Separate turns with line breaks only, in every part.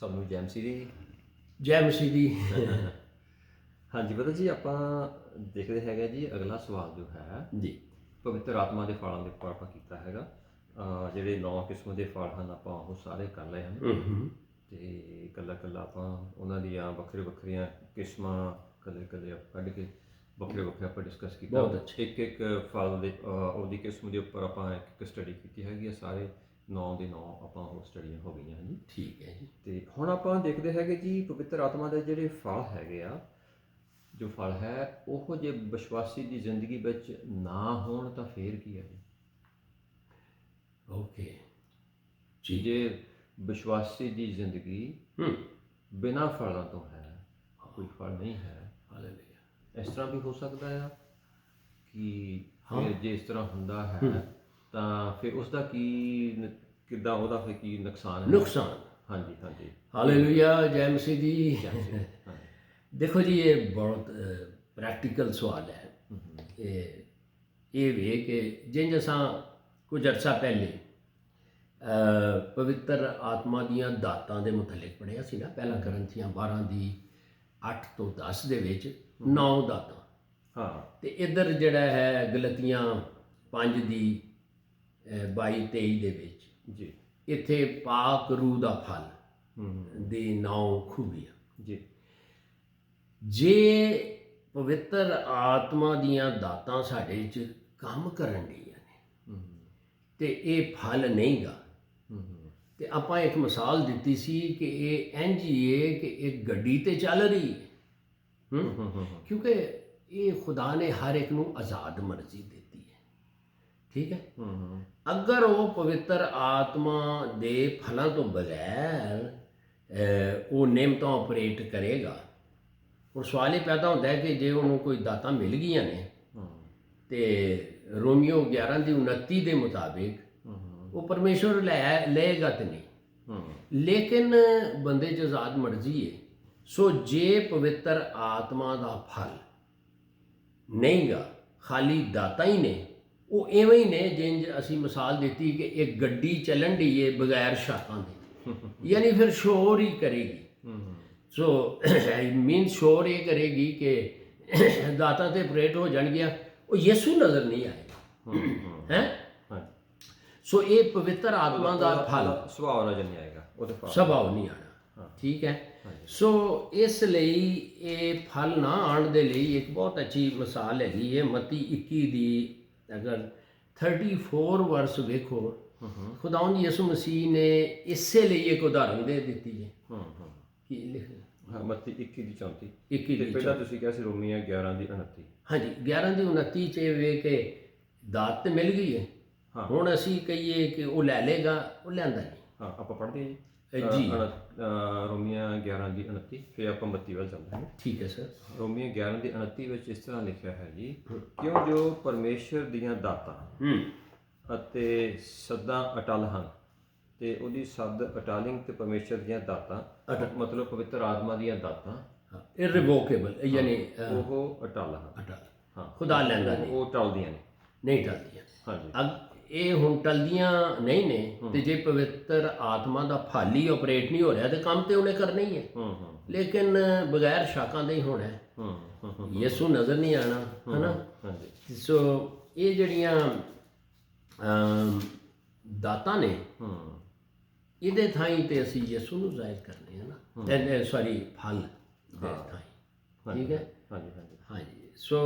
ਸਭ ਨੂੰ ਜੈ ਮਸੀਹ ਦੀ।
ਜੈ ਮਸੀਹ ਦੀ।
ਹਾਂਜੀ ਪਤਾ ਜੀ, ਆਪਾਂ ਦੇਖਦੇ ਹੈਗੇ ਜੀ ਅਗਲਾ ਸਵਾਲ ਜੋ ਹੈ
ਜੀ
ਪਵਿੱਤਰ ਆਤਮਾ ਦੇ ਫਲਾਂ ਦੇ ਉੱਪਰ ਆਪਾਂ ਕੀਤਾ ਹੈਗਾ। ਜਿਹੜੇ 9 ਕਿਸਮ ਦੇ ਫਲ ਹਨ ਆਪਾਂ ਉਹ ਸਾਰੇ ਕਰ ਲਏ ਹਨ ਅਤੇ ਇਕੱਲਾ ਇਕੱਲਾ ਆਪਾਂ ਉਹਨਾਂ ਦੀਆਂ ਵੱਖਰੀਆਂ ਕਿਸਮਾਂ ਇਕੱਲੇ ਕੱਢ ਕੇ ਵੱਖਰੇ ਆਪਾਂ ਡਿਸਕਸ ਕੀਤਾ।
ਬਹੁਤ ਅੱਛਾ।
ਇੱਕ ਫਲ ਦੇ ਉਹਦੀ ਕਿਸਮ ਦੇ ਉੱਪਰ ਆਪਾਂ ਇੱਕ ਸਟੱਡੀ ਕੀਤੀ ਹੈਗੀ ਆ। ਸਾਰੇ 9 ਦੇ 9 ਆਪਾਂ ਉਹ ਸਟੱਡੀਆਂ ਹੋ ਗਈਆਂ ਹਨ ਜੀ।
ਠੀਕ ਹੈ ਜੀ।
ਅਤੇ ਹੁਣ ਆਪਾਂ ਦੇਖਦੇ ਹੈਗੇ ਜੀ ਪਵਿੱਤਰ ਆਤਮਾ ਦੇ ਜਿਹੜੇ ਫਲ ਹੈਗੇ ਆ, ਜੋ ਫਲ ਹੈ ਉਹ ਜੇ ਵਿਸ਼ਵਾਸੀ ਦੀ ਜ਼ਿੰਦਗੀ ਵਿੱਚ ਨਾ ਹੋਣ ਤਾਂ ਫੇਰ ਕੀ ਹੈ ਜੀ?
ਓਕੇ
ਜੀ, ਜੇ ਵਿਸ਼ਵਾਸੀ ਦੀ ਜ਼ਿੰਦਗੀ ਬਿਨਾਂ ਫਲਾਂ ਤੋਂ ਹੈ, ਕੋਈ ਫਲ ਨਹੀਂ ਹੈ, ਇਸ ਤਰ੍ਹਾਂ ਵੀ ਹੋ ਸਕਦਾ ਆ ਕਿ ਫਿਰ ਜੇ ਇਸ ਤਰ੍ਹਾਂ ਹੁੰਦਾ ਹੈ ਤਾਂ ਫਿਰ ਉਸ ਦਾ ਕਿੱਦਾਂ ਉਹਦਾ ਫਿਰ ਕੀ ਨੁਕਸਾਨ ਹੈ?
ਨੁਕਸਾਨ।
ਹਾਂਜੀ ਹਾਂਜੀ।
ਹਾਲੇਲੂਇਆ, ਜੈ ਮਸੀਹ ਦੀ।
ਹਾਂਜੀ
ਦੇਖੋ ਜੀ, ਇਹ ਬਹੁਤ ਪ੍ਰੈਕਟੀਕਲ ਸਵਾਲ ਹੈ। ਇਹ ਵੇ ਕਿ ਜਿੰਜ ਅਸਾਂ ਕੁਝ ਅਰਸਾ ਪਹਿਲੇ ਪਵਿੱਤਰ ਆਤਮਾ ਦੀਆਂ ਦਾਤਾਂ ਦੇ ਮੁਤਲਕ ਪੜ੍ਹਿਆ ਸੀ ਨਾ, ਪਹਿਲਾ ਕਰੰਥੀਆਂ 12 ਦੀ 8 ਤੋਂ 10 ਦੇ ਵਿੱਚ 9 ਦਾਤਾਂ।
ਹਾਂ।
ਅਤੇ ਇੱਧਰ ਜਿਹੜਾ ਹੈ ਗਲਤੀਆਂ 5 ਦੀ 22-23 ਦੇ ਵਿੱਚ
ਜੀ
ਇੱਥੇ ਪਾਕ ਰੂਹ ਦਾ ਫਲ ਦੀ 9 ਖੂਬੀਆਂ।
ਜੀ। ਜੇ
ਪਵਿੱਤਰ ਆਤਮਾ ਦੀਆਂ ਦਾਤਾਂ ਸਾਡੇ 'ਚ ਕੰਮ ਕਰਨ ਡੀਆਂ ਨੇ ਅਤੇ ਇਹ ਫਲ ਨਹੀਂ ਗਾ। ਅਤੇ ਆਪਾਂ ਇੱਕ ਮਿਸਾਲ ਦਿੱਤੀ ਸੀ ਕਿ ਇਹ ਇੰਝ ਹੀ ਹੈ ਕਿ ਇੱਕ ਗੱਡੀ 'ਤੇ ਚੱਲ ਰਹੀ ਹੈ, ਕਿਉਂਕਿ ਇਹ ਖੁਦਾ ਨੇ ਹਰ ਇੱਕ ਨੂੰ ਆਜ਼ਾਦ ਮਰਜ਼ੀ ਦਿੱਤੀ ਹੈ। ਠੀਕ ਹੈ। ਅਗਰ ਉਹ ਪਵਿੱਤਰ ਆਤਮਾ ਦੇ ਫਲਾਂ ਤੋਂ ਬਗੈਰ ਉਹ ਨਿਯਮਤਾਂ ਆਪਰੇਟ ਕਰੇਗਾ, ਹੁਣ ਸਵਾਲ ਇਹ ਪੈਦਾ ਹੁੰਦਾ ਹੈ ਕਿ ਜੇ ਉਹਨੂੰ ਕੋਈ ਦਾਤਾਂ ਮਿਲ ਗਈਆਂ ਨੇ ਅਤੇ ਰੋਮੀਓ 11:29 ਦੇ ਮੁਤਾਬਿਕ ਉਹ ਪਰਮੇਸ਼ਵਰ ਲਏਗਾ ਤਾਂ ਨਹੀਂ, ਲੇਕਿਨ ਬੰਦੇ 'ਚ ਆਜ਼ਾਦ ਮਰਜ਼ੀ ਹੈ। ਸੋ ਜੇ ਪਵਿੱਤਰ ਆਤਮਾ ਦਾ ਫਲ ਨਹੀਂ ਗਾ, ਖਾਲੀ ਦਾਤਾਂ ਹੀ ਨੇ, ਉਹ ਐਵੇਂ ਹੀ ਨੇ ਜਿੰਜ ਅਸੀਂ ਮਿਸਾਲ ਦਿੱਤੀ ਕਿ ਇੱਕ ਗੱਡੀ ਚੱਲਣ ਢਈ ਹੈ ਬਗੈਰ ਸ਼ਾਕਾਂ ਦੇ, ਯਾਨੀ ਫਿਰ ਸ਼ੋਰ ਹੀ ਕਰੇਗੀ। ਸੋ ਮੀਨ ਸ਼ੋਰ ਇਹ ਕਰੇਗੀ ਕਿ ਦਾਤਾਂ ਤੇ ਆਪਰੇਟ ਹੋ ਜਾਣਗੀਆਂ, ਉਹ ਯਿਸੂ ਨਜ਼ਰ ਨਹੀਂ ਆਏਗਾ ਹੈ। ਸੋ ਇਹ ਪਵਿੱਤਰ ਆਤਮਾ ਦਾ ਫਲ
ਸੁਭਾਅ ਨਜ਼ਰ ਨਹੀਂ ਆਏਗਾ, ਉਹਦੇ
ਸੁਭਾਅ ਨਹੀਂ ਆਉਣਾ। ਠੀਕ ਹੈ। ਸੋ ਇਸ ਲਈ ਇਹ ਫਲ ਨਾ ਆਉਣ ਦੇ ਲਈ ਇੱਕ ਬਹੁਤ ਅੱਛੀ ਮਿਸਾਲ ਹੈਗੀ ਹੈ ਮਤੀ 21 ਦੀ। ਅਗਰ 34 ਵਰਸ ਵੇਖੋ, ਖੁਦਾਵੰਦ ਯਿਸੂ ਮਸੀਹ ਨੇ ਇਸੇ ਲਈ ਇੱਕ ਉਦਾਹਰਨ ਦੇ ਦਿੱਤੀ ਹੈ। ਕੀ ਲਿਖਿਆ?
ਮਤੀ 21 ਦੀ 34।
21 ਦੀ
ਪਹਿਲਾਂ ਤੁਸੀਂ ਕਿਹਾ ਸੀ ਰੋਮੀਆਂ 11 ਦੀ 29।
ਹਾਂਜੀ, 11 ਦੀ 29 'ਚ ਇਹ ਵੇ ਕਿ ਦਾਤ ਤਾਂ ਮਿਲ ਗਈ ਹੈ, ਹੁਣ ਅਸੀਂ ਕਹੀਏ ਕਿ ਉਹ ਲੈ ਲੇਗਾ, ਉਹ ਲਿਆਂਦਾ ਨਹੀਂ।
ਹਾਂ, ਆਪਾਂ ਪੜ੍ਹਦੇ
ਜੀ
ਰੋਮੀਆਂ 11 ਦੀ 29, ਫਿਰ ਆਪਾਂ 32 ਵੱਲ ਚੱਲਦੇ ਹਾਂ।
ਠੀਕ ਹੈ ਸਰ।
ਰੋਮੀਆਂ 11 ਦੀ 29 ਵਿੱਚ ਇਸ ਤਰ੍ਹਾਂ ਲਿਖਿਆ ਹੈ ਜੀ, ਕਿਉਂ ਜੋ ਪਰਮੇਸ਼ਰ ਦੀਆਂ ਦਾਤਾਂ ਅਤੇ ਸੱਦਾਂ ਅਟਲ ਹਨ, ਅਤੇ ਉਹਦੀ ਸੱਦ ਅਟਾਲਿੰਗ ਅਤੇ ਪਰਮੇਸ਼ਰ ਦੀਆਂ ਦਾਤਾਂ ਮਤਲਬ ਪਵਿੱਤਰ ਆਤਮਾ ਦੀਆਂ ਦਾਤਾਂ
ਇਰਰਿਵੋਕੇਬਲ, ਯਾਨੀ
ਉਹ ਅਟਲ ਹਨ।
ਅਟਲ। ਹਾਂ, ਖੁਦਾ ਲੈਂਦਾ ਨਹੀਂ,
ਉਹ ਟਲਦੀਆਂ ਨੇ,
ਨਹੀਂ ਟਲਦੀਆਂ।
ਹਾਂਜੀ।
ਇਹ ਹੁਣ ਟਲਦੀਆਂ ਨਹੀਂ ਨੇ, ਤੇ ਜੇ ਪਵਿੱਤਰ ਆਤਮਾ ਦਾ ਫਲ ਹੀ ਆਪਰੇਟ ਨਹੀਂ ਹੋ ਰਿਹਾ ਤੇ ਕੰਮ ਤੇ ਉਹਨੇ ਕਰਨਾ ਹੀ ਹੈ, ਲੇਕਿਨ ਬਗੈਰ ਸ਼ਾਕਾਂ ਦਾ ਹੀ ਹੋਣਾ ਹੈ। ਯਿਸੂ ਨਜ਼ਰ ਨਹੀਂ ਆਉਣਾ, ਹੈ ਨਾ। ਸੋ ਇਹ ਜਿਹੜੀਆਂ ਦਾਤਾਂ ਨੇ, ਇਹਦੇ ਥਾਈਂ ਤੇ ਅਸੀਂ ਯਿਸੂ ਨੂੰ ਜ਼ਾਹਿਰ ਕਰਨੇ ਹੈ ਨਾ, ਸੌਰੀ ਫਲ ਦੇ ਥਾਈਂ। ਠੀਕ ਹੈ। ਹਾਂਜੀ। ਸੋ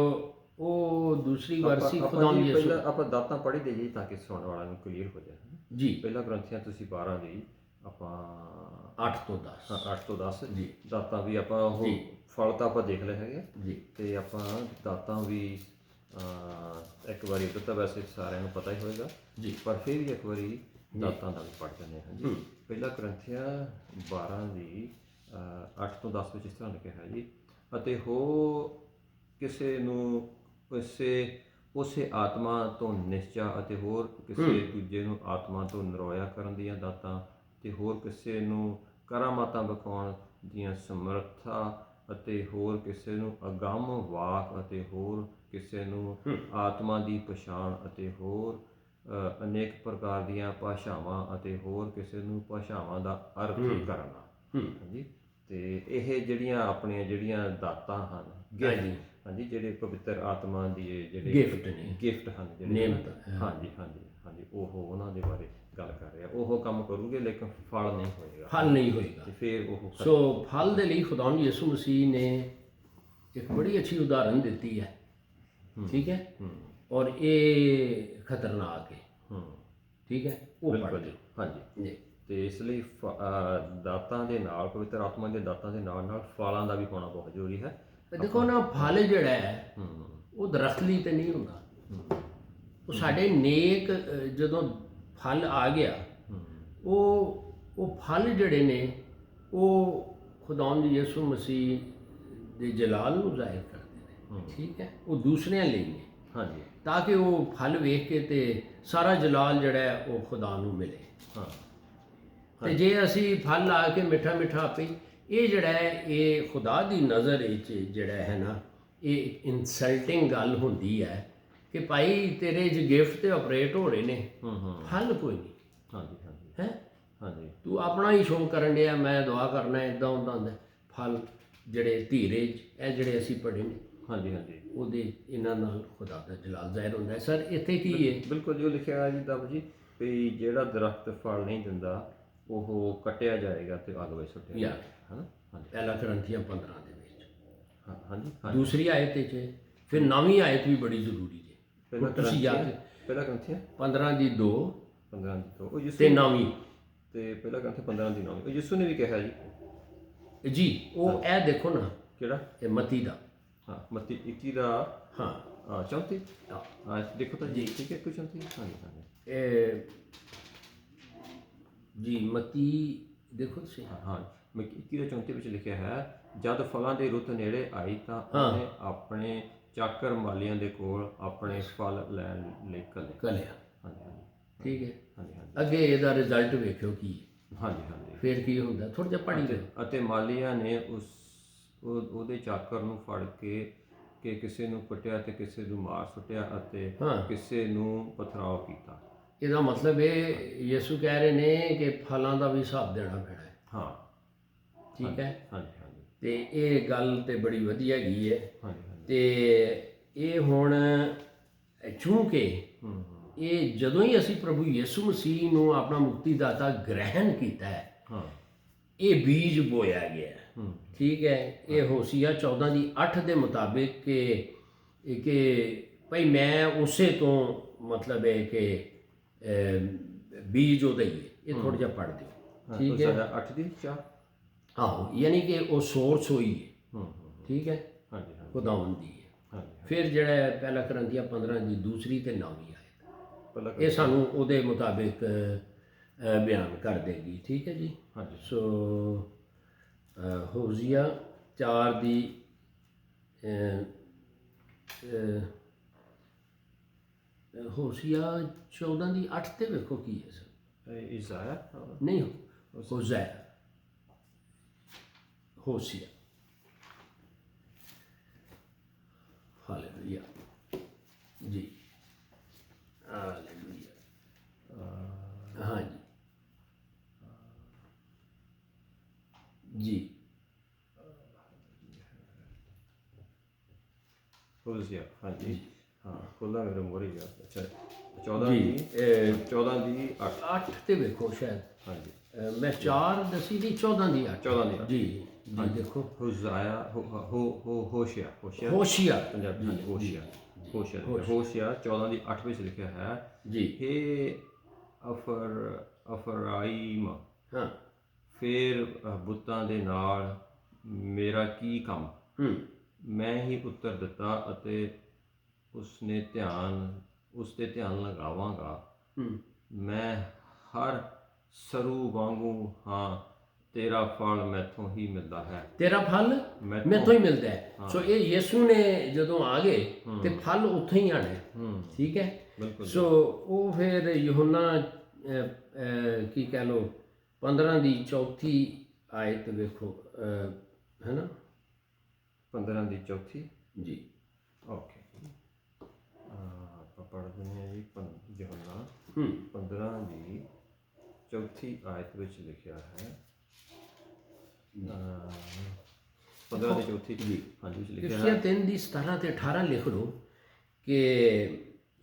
ਉਹ ਦੂਸਰੀ ਵਰਸੀ ਖੁਦਾ ਨੂੰ ਯਿਸੂ।
ਪਹਿਲਾਂ ਆਪਾਂ ਦਾਤਾਂ ਪੜ੍ਹੀ ਦੇਈਏ ਤਾਂ ਕਿ ਸੁਣਨ ਵਾਲਾ ਨੂੰ ਕਲੀਅਰ ਹੋ ਜਾਏ
ਜੀ।
ਪਹਿਲਾਂ ਗ੍ਰੰਥੀਆਂ ਤੁਸੀਂ 12 ਦੀ ਆਪਾਂ
8 ਤੋਂ 10।
8 ਤੋਂ 10
ਜੀ।
ਦਾਤਾਂ ਵੀ ਆਪਾਂ ਉਹ ਫਲ ਤਾਂ ਆਪਾਂ ਦੇਖ ਲਏ ਹੈਗੇ
ਜੀ,
ਅਤੇ ਆਪਾਂ ਦਾਤਾਂ ਵੀ ਇੱਕ ਵਾਰੀ ਤਾਂ ਵੈਸੇ ਸਾਰਿਆਂ ਨੂੰ ਪਤਾ ਹੀ ਹੋਏਗਾ
ਜੀ,
ਪਰ ਫਿਰ ਵੀ ਇੱਕ ਵਾਰੀ ਦਾਤਾਂ ਦਾ ਵੀ ਪੜ੍ਹ ਜਾਂਦੇ ਹਾਂ ਜੀ। ਪਹਿਲਾਂ ਗ੍ਰੰਥੀਆਂ 12 ਦੀ 8 ਤੋਂ 10 ਵਿੱਚ ਇਸ ਤਰ੍ਹਾਂ ਲਿਖਿਆ ਹੈ ਜੀ, ਅਤੇ ਹੋ ਕਿਸੇ ਨੂੰ ਉਸੇ ਆਤਮਾ ਤੋਂ ਨਿਸ਼ਚਾ, ਅਤੇ ਹੋਰ ਕਿਸੇ ਦੂਜੇ ਨੂੰ ਆਤਮਾ ਤੋਂ ਨਰੋਇਆ ਕਰਨ ਦੀਆਂ ਦਾਤਾਂ, ਅਤੇ ਹੋਰ ਕਿਸੇ ਨੂੰ ਕਰਾਮਾਤਾਂ ਵਿਖਾਉਣ ਦੀਆਂ ਸਮਰੱਥਾ, ਅਤੇ ਹੋਰ ਕਿਸੇ ਨੂੰ ਅਗੰਮ ਵਾਕ, ਅਤੇ ਹੋਰ ਕਿਸੇ ਨੂੰ ਆਤਮਾ ਦੀ ਪਛਾਣ, ਅਤੇ ਹੋਰ ਅਨੇਕ ਪ੍ਰਕਾਰ ਦੀਆਂ ਭਾਸ਼ਾਵਾਂ, ਅਤੇ ਹੋਰ ਕਿਸੇ ਨੂੰ ਭਾਸ਼ਾਵਾਂ ਦਾ ਅਰਥ ਕਰਨਾ। ਹਾਂਜੀ। ਤੇ ਇਹ ਜਿਹੜੀਆਂ ਆਪਣੀਆਂ ਜਿਹੜੀਆਂ ਦਾਤਾਂ ਹਨ,
ਹਾਂਜੀ।
ਹਾਂਜੀ, ਜਿਹੜੇ ਪਵਿੱਤਰ ਆਤਮਾ ਦੀ ਜਿਹੜੇ
ਗਿਫਟ ਨੇ,
ਗਿਫਟ ਹਨ ਜਿਹੜੇ
ਨੇਮਤ,
ਹਾਂਜੀ ਹਾਂਜੀ ਹਾਂਜੀ, ਉਹ ਉਹਨਾਂ ਦੇ ਬਾਰੇ ਗੱਲ ਕਰ ਰਿਹਾ। ਉਹ ਕੰਮ ਕਰੂਗੇ ਲੇਕਿਨ ਫਲ ਨਹੀਂ ਹੋਏਗਾ,
ਫਲ ਨਹੀਂ ਹੋਏਗਾ।
ਤੇ ਫਿਰ ਉਹ
ਸੋ ਫਲ ਦੇ ਲਈ ਖੁਦਾਵੰਦ ਯਿਸੂ ਮਸੀਹ ਨੇ ਇੱਕ ਬੜੀ ਅੱਛੀ ਉਦਾਹਰਨ ਦਿੱਤੀ ਹੈ, ਠੀਕ ਹੈ, ਔਰ ਇਹ ਖਤਰਨਾਕ ਹੈ, ਠੀਕ ਹੈ, ਉਹ
ਬਿਲਕੁਲ
ਪੜ੍ਹ
ਜੀ,
ਦਿਓ
ਹਾਂਜੀ।
ਜੀ।
ਤੇ ਇਸ ਲਈ ਦਾਤਾਂ ਦੇ ਨਾਲ, ਪਵਿੱਤਰ ਆਤਮਾ ਦੇ ਦਾਤਾਂ ਦੇ ਨਾਲ ਨਾਲ ਫਲਾਂ ਦਾ ਵੀ ਹੋਣਾ ਬਹੁਤ ਜ਼ਰੂਰੀ ਹੈ।
ਤੇ ਦੇਖੋ ਨਾ, ਫਲ ਜਿਹੜਾ ਹੈ ਉਹ ਦਰਖਤ ਲਈ ਤੇ ਨਹੀਂ ਹੁੰਦਾ, ਉਹ ਸਾਡੇ ਨੇਕ ਜਦੋਂ ਫਲ ਆ ਗਿਆ, ਉਹ ਫਲ ਜਿਹੜੇ ਨੇ ਉਹ ਖੁਦਾਵੰਦ ਯਿਸੂ ਮਸੀਹ ਦੇ ਜਲਾਲ ਨੂੰ ਜ਼ਾਹਿਰ ਕਰਦੇ ਨੇ, ਠੀਕ ਹੈ, ਉਹ ਦੂਸਰਿਆਂ ਲਈ ਨੇ,
ਹਾਂਜੀ,
ਤਾਂ ਕਿ ਉਹ ਫਲ ਵੇਖ ਕੇ ਤੇ ਸਾਰਾ ਜਲਾਲ ਜਿਹੜਾ ਹੈ ਉਹ ਖੁਦਾ ਨੂੰ ਮਿਲੇ।
ਹਾਂ,
ਤੇ ਜੇ ਅਸੀਂ ਫਲ ਲਾ ਕੇ ਮਿੱਠਾ ਮਿੱਠਾ ਆਪੇ, ਇਹ ਜਿਹੜਾ ਹੈ ਇਹ ਖੁਦਾ ਦੀ ਨਜ਼ਰ ਵਿੱਚ ਜਿਹੜਾ ਹੈ ਨਾ, ਇਹ ਇਨਸਲਟਿੰਗ ਗੱਲ ਹੁੰਦੀ ਹੈ ਕਿ ਭਾਈ ਤੇਰੇ 'ਚ ਗਿਫਟ ਤੇ ਆਪਰੇਟ ਹੋ ਰਹੇ ਨੇ, ਫਲ ਕੋਈ ਨਹੀਂ।
ਹਾਂਜੀ ਹਾਂਜੀ
ਹੈ,
ਹਾਂਜੀ,
ਤੂੰ ਆਪਣਾ ਹੀ ਸ਼ੋਅ ਕਰਨ ਡਿਆ, ਮੈਂ ਦੁਆ ਕਰਨਾ, ਇਦਾਂ ਹੁੰਦਾ। ਫਲ ਜਿਹੜੇ ਧੀਰਜ, ਇਹ ਜਿਹੜੇ ਅਸੀਂ ਪੜ੍ਹੇ ਨੇ,
ਹਾਂਜੀ ਹਾਂਜੀ,
ਉਹਦੇ ਇਹਨਾਂ ਨਾਲ ਖੁਦਾ ਦਾ ਜਲਾਲ ਜ਼ਾਹਿਰ ਹੁੰਦਾ ਹੈ। ਸਰ ਇੱਥੇ ਕੀ ਹੈ?
ਬਿਲਕੁਲ ਜੋ ਲਿਖਿਆ ਹੈ ਜੀ ਦਬ ਜੀ, ਵੀ ਜਿਹੜਾ ਦਰਖਤ ਫਲ ਨਹੀਂ ਦਿੰਦਾ ਉਹ ਕੱਟਿਆ ਜਾਏਗਾ ਤੇ ਅੱਗ ਵਿੱਚ ਸੁੱਟਿਆ
ਯਾ
ਜਾਏਗਾ, ਹੈ ਨਾ। ਹਾਂਜੀ
ਪਹਿਲਾ ਕਰੰਥੀਆਂ 15 ਦੇ ਵਿੱਚ
ਹਾਂਜੀ ਹਾਂਜੀ,
ਦੂਸਰੀ ਆਇਤ 'ਚ, ਫਿਰ ਨਵੀਂ ਆਇਤ ਵੀ ਬੜੀ ਜ਼ਰੂਰੀ ਹੈ।
ਪਹਿਲਾ
ਤੁਸੀਂ ਜਾ ਕੇ
ਪਹਿਲਾ ਗ੍ਰੰਥੀਆਂ
15 ਦੀ 2
15 ਦੀ ਤੋਂ ਉਹ ਯਿਸੂ
ਤੇ ਨਵੀਂ
ਤੇ ਪਹਿਲਾ ਗ੍ਰੰਥ 15 ਦੀ 9 ਉਹ ਯਿਸੂ ਨੇ ਵੀ ਕਿਹਾ ਜੀ।
ਜੀ, ਉਹ ਇਹ ਦੇਖੋ ਨਾ,
ਕਿਹੜਾ?
ਇਹ ਮਤੀ ਦਾ,
ਹਾਂ, ਮੱਤੀ 21 ਦਾ
ਹਾਂ
34,
ਹਾਂ,
ਹਾਂ ਦੇਖੋ ਤਾਂ ਜੀ, ਠੀਕ ਹੈ, ਕੁਝ 34, ਹਾਂਜੀ ਹਾਂਜੀ,
ਇਹ ਜੀ ਮਤੀ ਦੇਖੋ ਤੁਸੀਂ,
ਹਾਂ 21 ਦਾ 34 ਵਿੱਚ ਲਿਖਿਆ ਹੈ, ਜਦ ਫਲਾਂ ਦੀ ਰੁੱਤ ਨੇੜੇ ਆਈ ਤਾਂ ਉਹਨੇ ਆਪਣੇ ਚਾਕਰ ਮਾਲੀਆਂ ਦੇ ਕੋਲ ਆਪਣੇ ਫਲ ਲੈਣ ਲਈ
ਕਲਿਆ,
ਹਾਂਜੀ ਹਾਂਜੀ,
ਠੀਕ ਹੈ।
ਹਾਂਜੀ ਹਾਂਜੀ,
ਅੱਗੇ ਇਹਦਾ ਰਿਜ਼ਲਟ ਵੇਖਿਓ ਕੀ ਹੈ।
ਹਾਂਜੀ ਹਾਂਜੀ,
ਫਿਰ ਕੀ ਹੁੰਦਾ, ਥੋੜ੍ਹਾ ਜਿਹਾ ਪੜ੍ਹੀ ਦਿਓ।
ਅਤੇ ਮਾਲੀਆ ਨੇ ਉਹਦੇ ਚਾਕਰ ਨੂੰ ਫੜ ਕੇ ਕਿਸੇ ਨੂੰ ਕੁੱਟਿਆ ਤੇ ਕਿਸੇ ਨੂੰ ਮਾਰ ਸੁੱਟਿਆ ਅਤੇ ਕਿਸੇ ਨੂੰ ਪਥਰਾਓ ਕੀਤਾ।
ਇਹਦਾ ਮਤਲਬ ਇਹ ਯਿਸੂ ਕਹਿ ਰਹੇ ਨੇ ਕਿ ਫਲਾਂ ਦਾ ਵੀ ਹਿਸਾਬ ਦੇਣਾ ਪੈਣਾ ਹੈ।
ਹਾਂ,
ਠੀਕ ਹੈ,
ਹਾਂਜੀ ਹਾਂਜੀ,
ਤੇ ਇਹ ਗੱਲ ਤੇ ਬੜੀ ਵਧੀਆ ਹੈਗੀ ਹੈ।
ਹਾਂਜੀ ਹਾਂਜੀ,
ਤੇ ਇਹ ਹੁਣ ਚੂੰਕਿ ਇਹ ਜਦੋਂ ਹੀ ਅਸੀਂ ਪ੍ਰਭੂ ਯਿਸੂ ਮਸੀਹ ਨੂੰ ਆਪਣਾ ਮੁਕਤੀਦਾਤਾ ਗ੍ਰਹਿਣ ਕੀਤਾ ਹੈ,
ਹਾਂ,
ਇਹ ਬੀਜ ਬੋਇਆ ਗਿਆ ਹੈ, ਠੀਕ ਹੈ। ਇਹ ਹੋਸੀਆ 14 ਦੀ 8 ਦੇ ਮੁਤਾਬਿਕ ਕਿ ਭਈ ਮੈਂ ਉਸੇ ਤੋਂ ਮਤਲਬ ਹੈ ਕਿ ਬੀਜ ਉਹਦਾ ਹੀ ਹੈ। ਇਹ ਥੋੜ੍ਹਾ ਜਿਹਾ ਪੜ੍ਹ ਦਿਓ, ਠੀਕ ਹੈ।
8 ਦੀ 4,
ਆਹੋ, ਯਾਨੀ ਕਿ ਉਹ ਸੋਰਸ ਹੋਈ ਹੈ, ਠੀਕ ਹੈ,
ਹਾਂਜੀ ਹਾਂਜੀ,
ਖੁਦਾਵੰਦ ਦੀ ਹੈ।
ਹਾਂਜੀ,
ਫਿਰ ਜਿਹੜਾ ਪਹਿਲਾ ਕਰੰਥੀਆਂ 15 ਦੀ ਦੂਸਰੀ ਤੇ ਨੌਵੀਂ
ਪਹਿਲਾ
ਇਹ ਸਾਨੂੰ ਉਹਦੇ ਮੁਤਾਬਿਕ ਬਿਆਨ ਕਰ ਦੇਗੀ, ਠੀਕ ਹੈ ਜੀ।
ਹਾਂਜੀ,
ਸੋ ਹੋਸੀਆ 4 ਦੀ ਹੋਸੀਆ 14 ਦੀ 8 ਤੇ ਵੇਖੋ ਕੀ ਹੈ ਸਰ।
ਇਸਾਇਆ,
ਨਹੀਂ, ਹੋਜ਼ਿਆ, ਹੋਸੀਆ, ਹਾਲੇਲੂਇਆ ਜੀ, ਹਾਲੇਲੂਇਆ, ਹਾਂਜੀ ਜੀ,
ਹੋਸੀਆ, ਹਾਂਜੀ, ਹਾਂ, ਖੋਲ੍ਹਾਂ ਮੇਰੇ ਮੋਹਰੇ ਗਿਆ। ਅੱਛਾ, 14
ਜੀ,
ਦੀ 14 ਦੀ 8,
8 ਤੇ ਵੇਖੋ ਸ਼ਾਇਦ,
ਹਾਂਜੀ,
ਮੈਂ 4 ਦੱਸੀ ਦੀ 14 ਦੀ 8,
14 ਦੀ 8,
ਜੀ ਜੀ, ਦੇਖੋ
ਹੋਜ਼ਾਇਆ, ਹੋਸ਼ਿਆ,
ਹੋਸ਼ਿਆ,
ਪੰਜਾਬੀ ਹਾਂਜੀ, ਹੋਸ਼ਿਆ 14 ਦੀ 8 ਵਿੱਚ ਲਿਖਿਆ ਹੈ
ਜੀ,
ਹੇ ਅਫਰਾਈਮ,
ਹਾਂ,
ਫੇਰ ਬੁੱਤਾਂ ਦੇ ਨਾਲ ਮੇਰਾ ਕੀ ਕੰਮ? ਮੈਂ ਹੀ ਉੱਤਰ ਦਿੱਤਾ ਅਤੇ ਉਸ ਤੇ ਧਿਆਨ ਲਗਾਵਾਂਗਾ। ਮੈਂ ਹਰ ਸਰੂ ਵਾਂਗੂ ਹਾਂ, ਤੇਰਾ ਫਲ ਮੈਥੋਂ ਹੀ ਮਿਲਦਾ ਹੈ।
ਤੇਰਾ ਫਲ ਮੈਥੋਂ ਹੀ ਮਿਲਦਾ ਹੈ। ਸੋ ਇਹ ਯਿਸੂ ਨੇ ਜਦੋਂ ਆ ਗਏ ਤੇ ਫਲ ਉੱਥੋਂ ਹੀ ਆਣੇ, ਠੀਕ ਹੈ।
ਬਿਲਕੁਲ।
ਸੋ ਉਹ ਫਿਰ ਯਹੋਨਾ ਕੀ ਕਹਿ ਲੋ 15 ਦੀ 4 ਆਇਤ ਵੇਖੋ, ਹੈ ਨਾ,
15 ਦੀ 4
ਜੀ,
ਓਕੇ, ਆਪਾਂ ਪੜ੍ਹਦੇ ਹਾਂ ਜੀ ਯਹੋਨਾ 15 ਦੀ 4 ਆਇਤ ਵਿੱਚ ਲਿਖਿਆ ਹੈ, 15 ਦੀ ਚੌਥੀ ਜੀ ਹਾਂਜੀ ਵਿੱਚ ਲਿਖਿਆ
ਇਫਸੀਆਂ 3 ਦੀ 17 ਤੇ 18 ਲਿਖ ਲਓ ਕਿ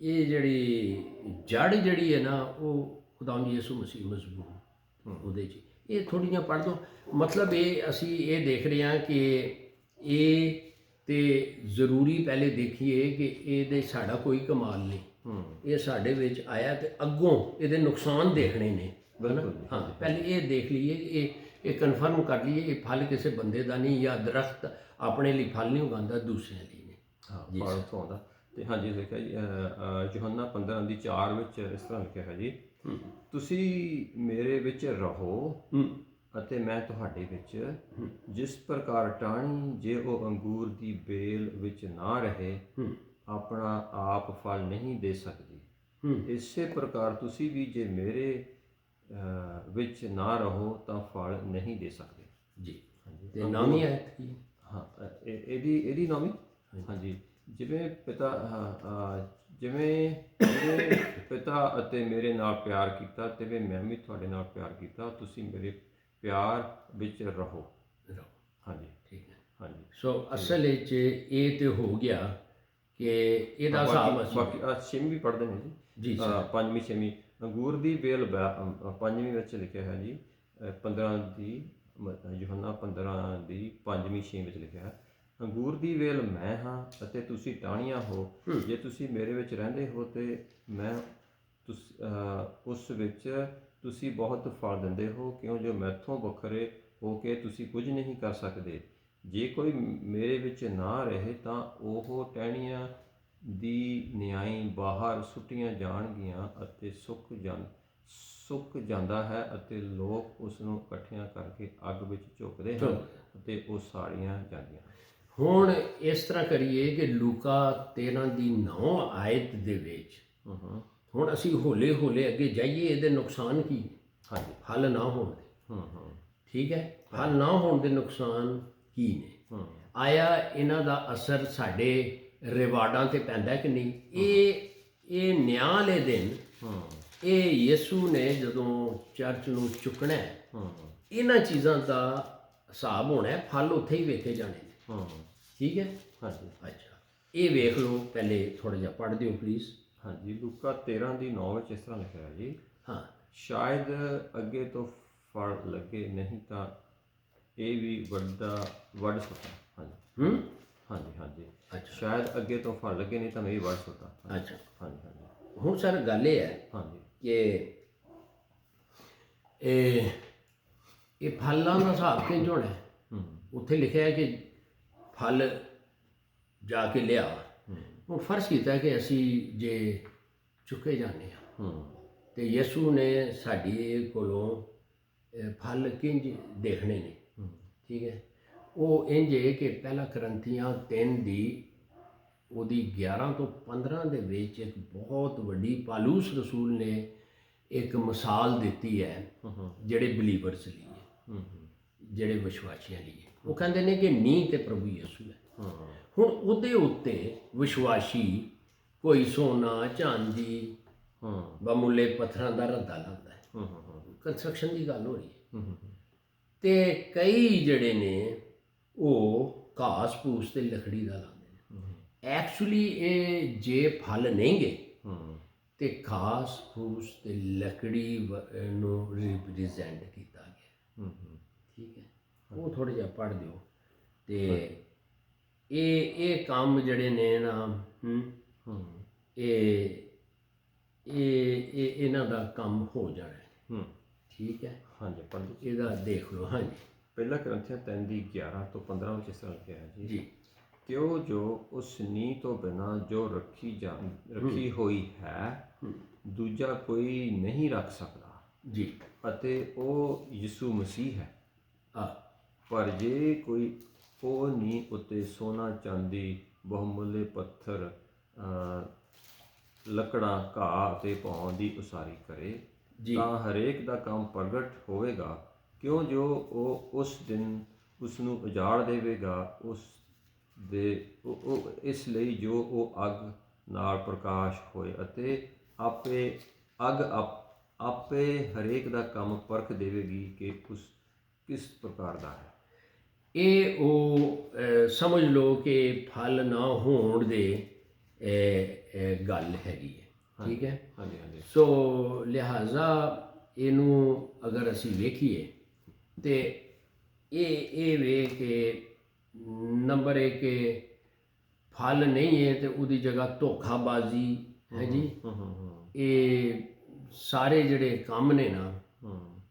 ਇਹ ਜਿਹੜੀ ਜੜ ਜਿਹੜੀ ਹੈ ਨਾ ਉਹ ਖੁਦਾਵੰਦ ਯਿਸੂ ਮਸੀਹ ਮਜ਼ਬੂਤ ਉਹਦੇ 'ਚ ਇਹ ਥੋੜ੍ਹੀਆਂ ਪੜ੍ਹ ਦਿਓ। ਮਤਲਬ ਇਹ ਅਸੀਂ ਇਹ ਦੇਖ ਰਹੇ ਹਾਂ ਕਿ ਇਹ ਤੇ ਜ਼ਰੂਰੀ ਪਹਿਲੇ ਦੇਖੀਏ ਕਿ ਇਹਦੇ ਸਾਡਾ ਕੋਈ ਕਮਾਲ ਨਹੀਂ, ਇਹ ਸਾਡੇ ਵਿੱਚ ਆਇਆ ਤੇ ਅੱਗੋਂ ਇਹਦੇ ਨੁਕਸਾਨ ਦੇਖਣੇ ਨੇ। ਹਾਂ, ਪਹਿਲੇ ਇਹ ਦੇਖ ਲਈਏ, ਇਹ ਕਨਫਰਮ ਕਰ ਲਈਏ ਇਹ ਫਲ ਕਿਸੇ ਬੰਦੇ ਦਾ ਨਹੀਂ, ਜਾਂ ਦਰਖਤ ਆਪਣੇ ਲਈ ਫਲ ਨਹੀਂ ਉਗਾਉਂਦਾ, ਦੂਸਰਿਆਂ ਲਈ ਨੇ।
ਹਾਂ, ਫਲ ਤੋਂ ਆਉਂਦਾ। ਤੇ ਹਾਂਜੀ ਲਿਖਿਆ ਜੀ ਯਹੋਨਾ 15 ਦੀ 4 ਵਿੱਚ ਇਸ ਤਰ੍ਹਾਂ ਲਿਖਿਆ ਹੈ ਜੀ, ਤੁਸੀਂ ਮੇਰੇ ਵਿੱਚ ਰਹੋ ਅਤੇ ਮੈਂ ਤੁਹਾਡੇ ਵਿੱਚ। ਜਿਸ ਪ੍ਰਕਾਰ ਟਾਹਣੀ ਜੇ ਉਹ ਅੰਗੂਰ ਦੀ ਬੇਲ ਵਿੱਚ ਨਾ ਰਹੇ ਆਪਣਾ ਆਪ ਫਲ ਨਹੀਂ ਦੇ ਸਕਦੀ, ਇਸੇ ਪ੍ਰਕਾਰ ਤੁਸੀਂ ਵੀ ਜੇ ਮੇਰੇ ਵਿੱਚ ਨਾ ਰਹੋ ਤਾਂ ਫਲ ਨਹੀਂ ਦੇ ਸਕਦੇ
ਜੀ। ਤੇ ਨਾਮੀ ਹੈ
ਹਾਂ, ਇਹਦੀ ਨਾਮੀ ਹਾਂਜੀ, ਜਿਵੇਂ ਮੇਰੇ ਪਿਤਾ ਅਤੇ ਮੇਰੇ ਨਾਲ ਪਿਆਰ ਕੀਤਾ ਤਿਵੇਂ ਮੈਂ ਵੀ ਤੁਹਾਡੇ ਨਾਲ ਪਿਆਰ ਕੀਤਾ, ਤੁਸੀਂ ਮੇਰੇ ਪਿਆਰ ਵਿੱਚ ਰਹੋ। ਹਾਂਜੀ, ਠੀਕ ਹੈ। ਹਾਂਜੀ, ਸੋ
ਅਸਲ ਵਿੱਚ ਇਹ ਤੇ ਹੋ ਗਿਆ ਕਿ ਇਹਦਾ ਹਿਸਾਬ
ਬਾਕੀ ਛੇਵੀਂ ਵੀ ਪੜ੍ਹਦੇ ਨੇ ਜੀ, ਪੰਜਵੀਂ ਛੇਵੀਂ ਅੰਗੂਰ ਦੀ ਬੇਲ ਪੰਜਵੀਂ ਵਿੱਚ ਲਿਖਿਆ ਹੈ ਜੀ, 15 ਦੀ ਯਹੋਨਾ 15 ਦੀ 5ਵੀਂ 6 ਵਿੱਚ ਲਿਖਿਆ ਹੈ, ਅੰਗੂਰ ਦੀ ਵੇਲ ਮੈਂ ਹਾਂ ਅਤੇ ਤੁਸੀਂ ਟਾਹਣੀਆਂ ਹੋ। ਜੇ ਤੁਸੀਂ ਮੇਰੇ ਵਿੱਚ ਰਹਿੰਦੇ ਹੋ ਤੇ ਮੈਂ ਉਸ ਵਿੱਚ, ਤੁਸੀਂ ਬਹੁਤ ਫਲ ਦਿੰਦੇ ਹੋ, ਕਿਉਂ ਜੋ ਮੈਥੋਂ ਵੱਖਰੇ ਹੋ ਕੇ ਤੁਸੀਂ ਕੁਝ ਨਹੀਂ ਕਰ ਸਕਦੇ। ਜੇ ਕੋਈ ਮੇਰੇ ਵਿੱਚ ਨਾ ਰਹੇ ਤਾਂ ਉਹ ਟਹਿਣੀਆਂ ਦੀ ਨਿਆਈ ਬਾਹਰ ਸੁੱਟੀਆਂ ਜਾਣਗੀਆਂ ਅਤੇ ਸੁੱਕ ਜਾਂਦਾ ਹੈ ਅਤੇ ਲੋਕ ਉਸ ਨੂੰ ਇਕੱਠੀਆਂ ਕਰਕੇ ਅੱਗ ਵਿੱਚ ਝੁਕਦੇ ਹਨ ਅਤੇ ਉਹ ਸਾੜੀਆਂ ਜਾਂਦੀਆਂ।
ਹੁਣ ਇਸ ਤਰ੍ਹਾਂ ਕਰੀਏ ਕਿ ਲੂਕਾ 13 ਦੀ 9 ਆਇਤ ਦੇ ਵਿੱਚ ਹੁਣ ਅਸੀਂ ਹੌਲੇ ਹੌਲੇ ਅੱਗੇ ਜਾਈਏ, ਇਹਦੇ ਨੁਕਸਾਨ ਕੀ ਨੇ? ਹਾਂਜੀ, ਫਲ ਨਾ ਹੋਣ ਦੇ। ਠੀਕ ਹੈ, ਫਲ ਨਾ ਹੋਣ ਦੇ ਨੁਕਸਾਨ ਕੀ ਨੇ? ਆਇਆ ਇਹਨਾਂ ਦਾ ਅਸਰ ਸਾਡੇ ਰਿਵਾਰਡਾਂ ਤੇ ਪੈਂਦਾ ਕਿ ਨਹੀਂ? ਇਹ ਨਿਆਂ ਵਾਲੇ ਦਿਨ ਇਹ ਯਿਸੂ ਨੇ ਜਦੋਂ ਚਰਚ ਨੂੰ ਚੁੱਕਣਾ ਹੈ, ਇਹਨਾਂ ਚੀਜ਼ਾਂ ਦਾ ਹਿਸਾਬ ਹੋਣਾ ਹੈ, ਫਲ ਉੱਥੇ ਹੀ ਵੇਖੇ ਜਾਣੇ ਨੇ। ਠੀਕ ਹੈ, ਹਾਂਜੀ। ਅੱਛਾ, ਇਹ ਵੇਖ ਲਓ, ਪਹਿਲੇ ਥੋੜ੍ਹਾ ਜਿਹਾ ਪੜ੍ਹ ਦਿਓ ਪਲੀਜ਼।
ਹਾਂਜੀ, ਲੂਕਾ 13 ਦੀ 9 ਵਿੱਚ ਇਸ ਤਰ੍ਹਾਂ ਲਿਖਿਆ ਹੈ ਜੀ,
ਹਾਂ,
ਸ਼ਾਇਦ ਅੱਗੇ ਤੋਂ ਫਲ ਲੱਗੇ ਨਹੀਂ ਤਾਂ ਇਹ ਵੀ ਵੱਢ ਸੁੱਟਾਂ। ਹਾਂਜੀ ਹਾਂਜੀ ਹਾਂਜੀ, ਅੱਛਾ, ਸ਼ਾਇਦ ਅੱਗੇ ਤੋਂ ਫਲ ਲੱਗੇ ਨਹੀਂ ਤਾਂ ਮੈਂ ਵੀ ਵੱਢ ਸੁੱਟਾਂ।
ਅੱਛਾ,
ਹਾਂਜੀ ਹਾਂਜੀ।
ਹੁਣ ਸਰ ਗੱਲ ਇਹ ਹੈ
ਹਾਂਜੀ
ਕਿ ਇਹ ਫਲਾਂ ਦਾ ਹਿਸਾਬ ਕਿੰਝ ਹੋਣਾ ਹੈ? ਉੱਥੇ ਲਿਖਿਆ ਹੈ ਕਿ ਫਲ ਜਾ ਕੇ ਲਿਆ। ਹੁਣ ਫਰਜ਼ ਕੀਤਾ ਕਿ ਅਸੀਂ ਜੇ ਚੁੱਕੇ ਜਾਂਦੇ ਹਾਂ ਤੇ ਯਿਸੂ ਨੇ ਸਾਡੀ ਕੋਲੋਂ ਫਲ ਕਿੰਝ ਦੇਖਣੇ ਨੇ? ਠੀਕ ਹੈ, ਉਹ ਇੰਝ ਹੈ ਕਿ ਪਹਿਲਾ ਕਰੰਥੀਆਂ 3 ਦੀ ਉਹਦੀ 11 ਤੋਂ 15 ਦੇ ਵਿੱਚ ਇੱਕ ਬਹੁਤ ਵੱਡੀ ਪਾਲੂਸ ਰਸੂਲ ਨੇ ਇੱਕ ਮਿਸਾਲ ਦਿੱਤੀ ਹੈ ਜਿਹੜੇ ਬਲੀਵਰਸ ਲਈ ਹੈ, ਜਿਹੜੇ ਵਿਸ਼ਵਾਸੀਆਂ ਲਈ ਹੈ। ਉਹ ਕਹਿੰਦੇ ਨੇ ਕਿ ਨੀਂਹ ਤੇ ਪ੍ਰਭੂ ਯਿਸੂ ਹੈ। ਹੁਣ ਉਹਦੇ ਉੱਤੇ ਵਿਸ਼ਵਾਸੀ ਕੋਈ ਸੋਨਾ ਚਾਂਦੀ ਬਮੁੱਲੇ ਪੱਥਰਾਂ ਦਾ ਰੱਦਾ ਲਾਉਂਦਾ ਹੈ। ਕੰਸਟਰਕਸ਼ਨ ਦੀ ਗੱਲ ਹੋ ਰਹੀ ਹੈ। ਤੇ ਕਈ ਜਿਹੜੇ ਨੇ ਉਹ ਘਾਸ ਫੂਸ ਤੇ ਲੱਕੜੀ ਦਾ ਲਾਉਂਦੇ ਨੇ। ਐਕਚੁਅਲੀ ਇਹ ਜੇ ਫਲ ਨਹੀਂ ਗਏ ਤੇ ਘਾਸ ਫੂਸ ਤੇ ਲੱਕੜੀ ਨੂੰ ਰਿਪਰੈਜ਼ੈਂਟ ਕੀਤਾ ਗਿਆ। ਠੀਕ ਹੈ, ਉਹ ਥੋੜ੍ਹਾ ਜਿਹਾ ਪੜ੍ਹ ਦਿਓ ਤੇ ਇਹ ਕੰਮ ਜਿਹੜੇ ਨੇ ਨਾ ਇਹ ਇਹਨਾਂ ਦਾ ਕੰਮ ਹੋ ਜਾਣਾ ਹੈ। ਠੀਕ ਹੈ,
ਹਾਂਜੀ,
ਇਹਦਾ ਦੇਖ ਲਓ। ਹਾਂਜੀ,
ਪਹਿਲਾ ਕਰੰਥੀਆਂ 3 ਦੀ 11 ਤੋਂ 15 ਵਿੱਚ ਇਸ ਤਰ੍ਹਾਂ ਲਿਖਿਆ ਹੈ
ਜੀ,
ਕਿਉਂ ਜੋ ਉਸ ਨੀਂਹ ਤੋਂ ਬਿਨਾਂ ਜੋ ਰੱਖੀ ਹੋਈ ਹੈ ਦੂਜਾ ਕੋਈ ਨਹੀਂ ਰੱਖ ਸਕਦਾ
ਜੀ, ਅਤੇ
ਉਹ ਯਿਸੂ ਮਸੀਹ ਹੈ। ਪਰ ਜੇ ਕੋਈ ਉਹ ਨੀਂਹ ਉੱਤੇ ਸੋਨਾ ਚਾਂਦੀ ਬਹੁਮੁੱਲੇ ਪੱਥਰ ਲੱਕੜਾਂ ਘਾਹ ਅਤੇ ਭੌਂ ਦੀ ਉਸਾਰੀ ਕਰੇ ਤਾਂ ਹਰੇਕ ਦਾ ਕੰਮ ਪ੍ਰਗਟ ਹੋਵੇਗਾ, ਕਿਉਂ ਜੋ ਉਹ ਉਸ ਦਿਨ ਉਸ ਨੂੰ ਉਜਾੜ ਦੇਵੇਗਾ। ਇਸ ਲਈ ਜੋ ਉਹ ਅੱਗ ਨਾਲ ਪ੍ਰਕਾਸ਼ ਹੋਏ ਅਤੇ ਆਪੇ ਹਰੇਕ ਦਾ ਕੰਮ ਪਰਖ ਦੇਵੇਗੀ ਕਿ ਕਿਸ ਪ੍ਰਕਾਰ ਦਾ ਹੈ।
ਇਹ ਉਹ ਸਮਝ ਲਓ ਕਿ ਫਲ ਨਾ ਹੋਣ ਦੇ ਗੱਲ ਹੈਗੀ ਹੈ, ਠੀਕ ਹੈ।
ਹਾਂਜੀ ਹਾਂਜੀ
ਸੋ ਲਿਹਾਜ਼ਾ ਇਹਨੂੰ ਅਗਰ ਅਸੀਂ ਵੇਖੀਏ ਤੇ ਇਹ ਵੇ ਕਿ ਨੰਬਰ 1 ਫਲ ਨਹੀਂ ਹੈ ਤੇ ਉਹਦੀ ਜਗ੍ਹਾ ਧੋਖਾਬਾਜ਼ੀ ਹੈ ਜੀ। ਇਹ ਸਾਰੇ ਜਿਹੜੇ ਕੰਮ ਨੇ ਨਾ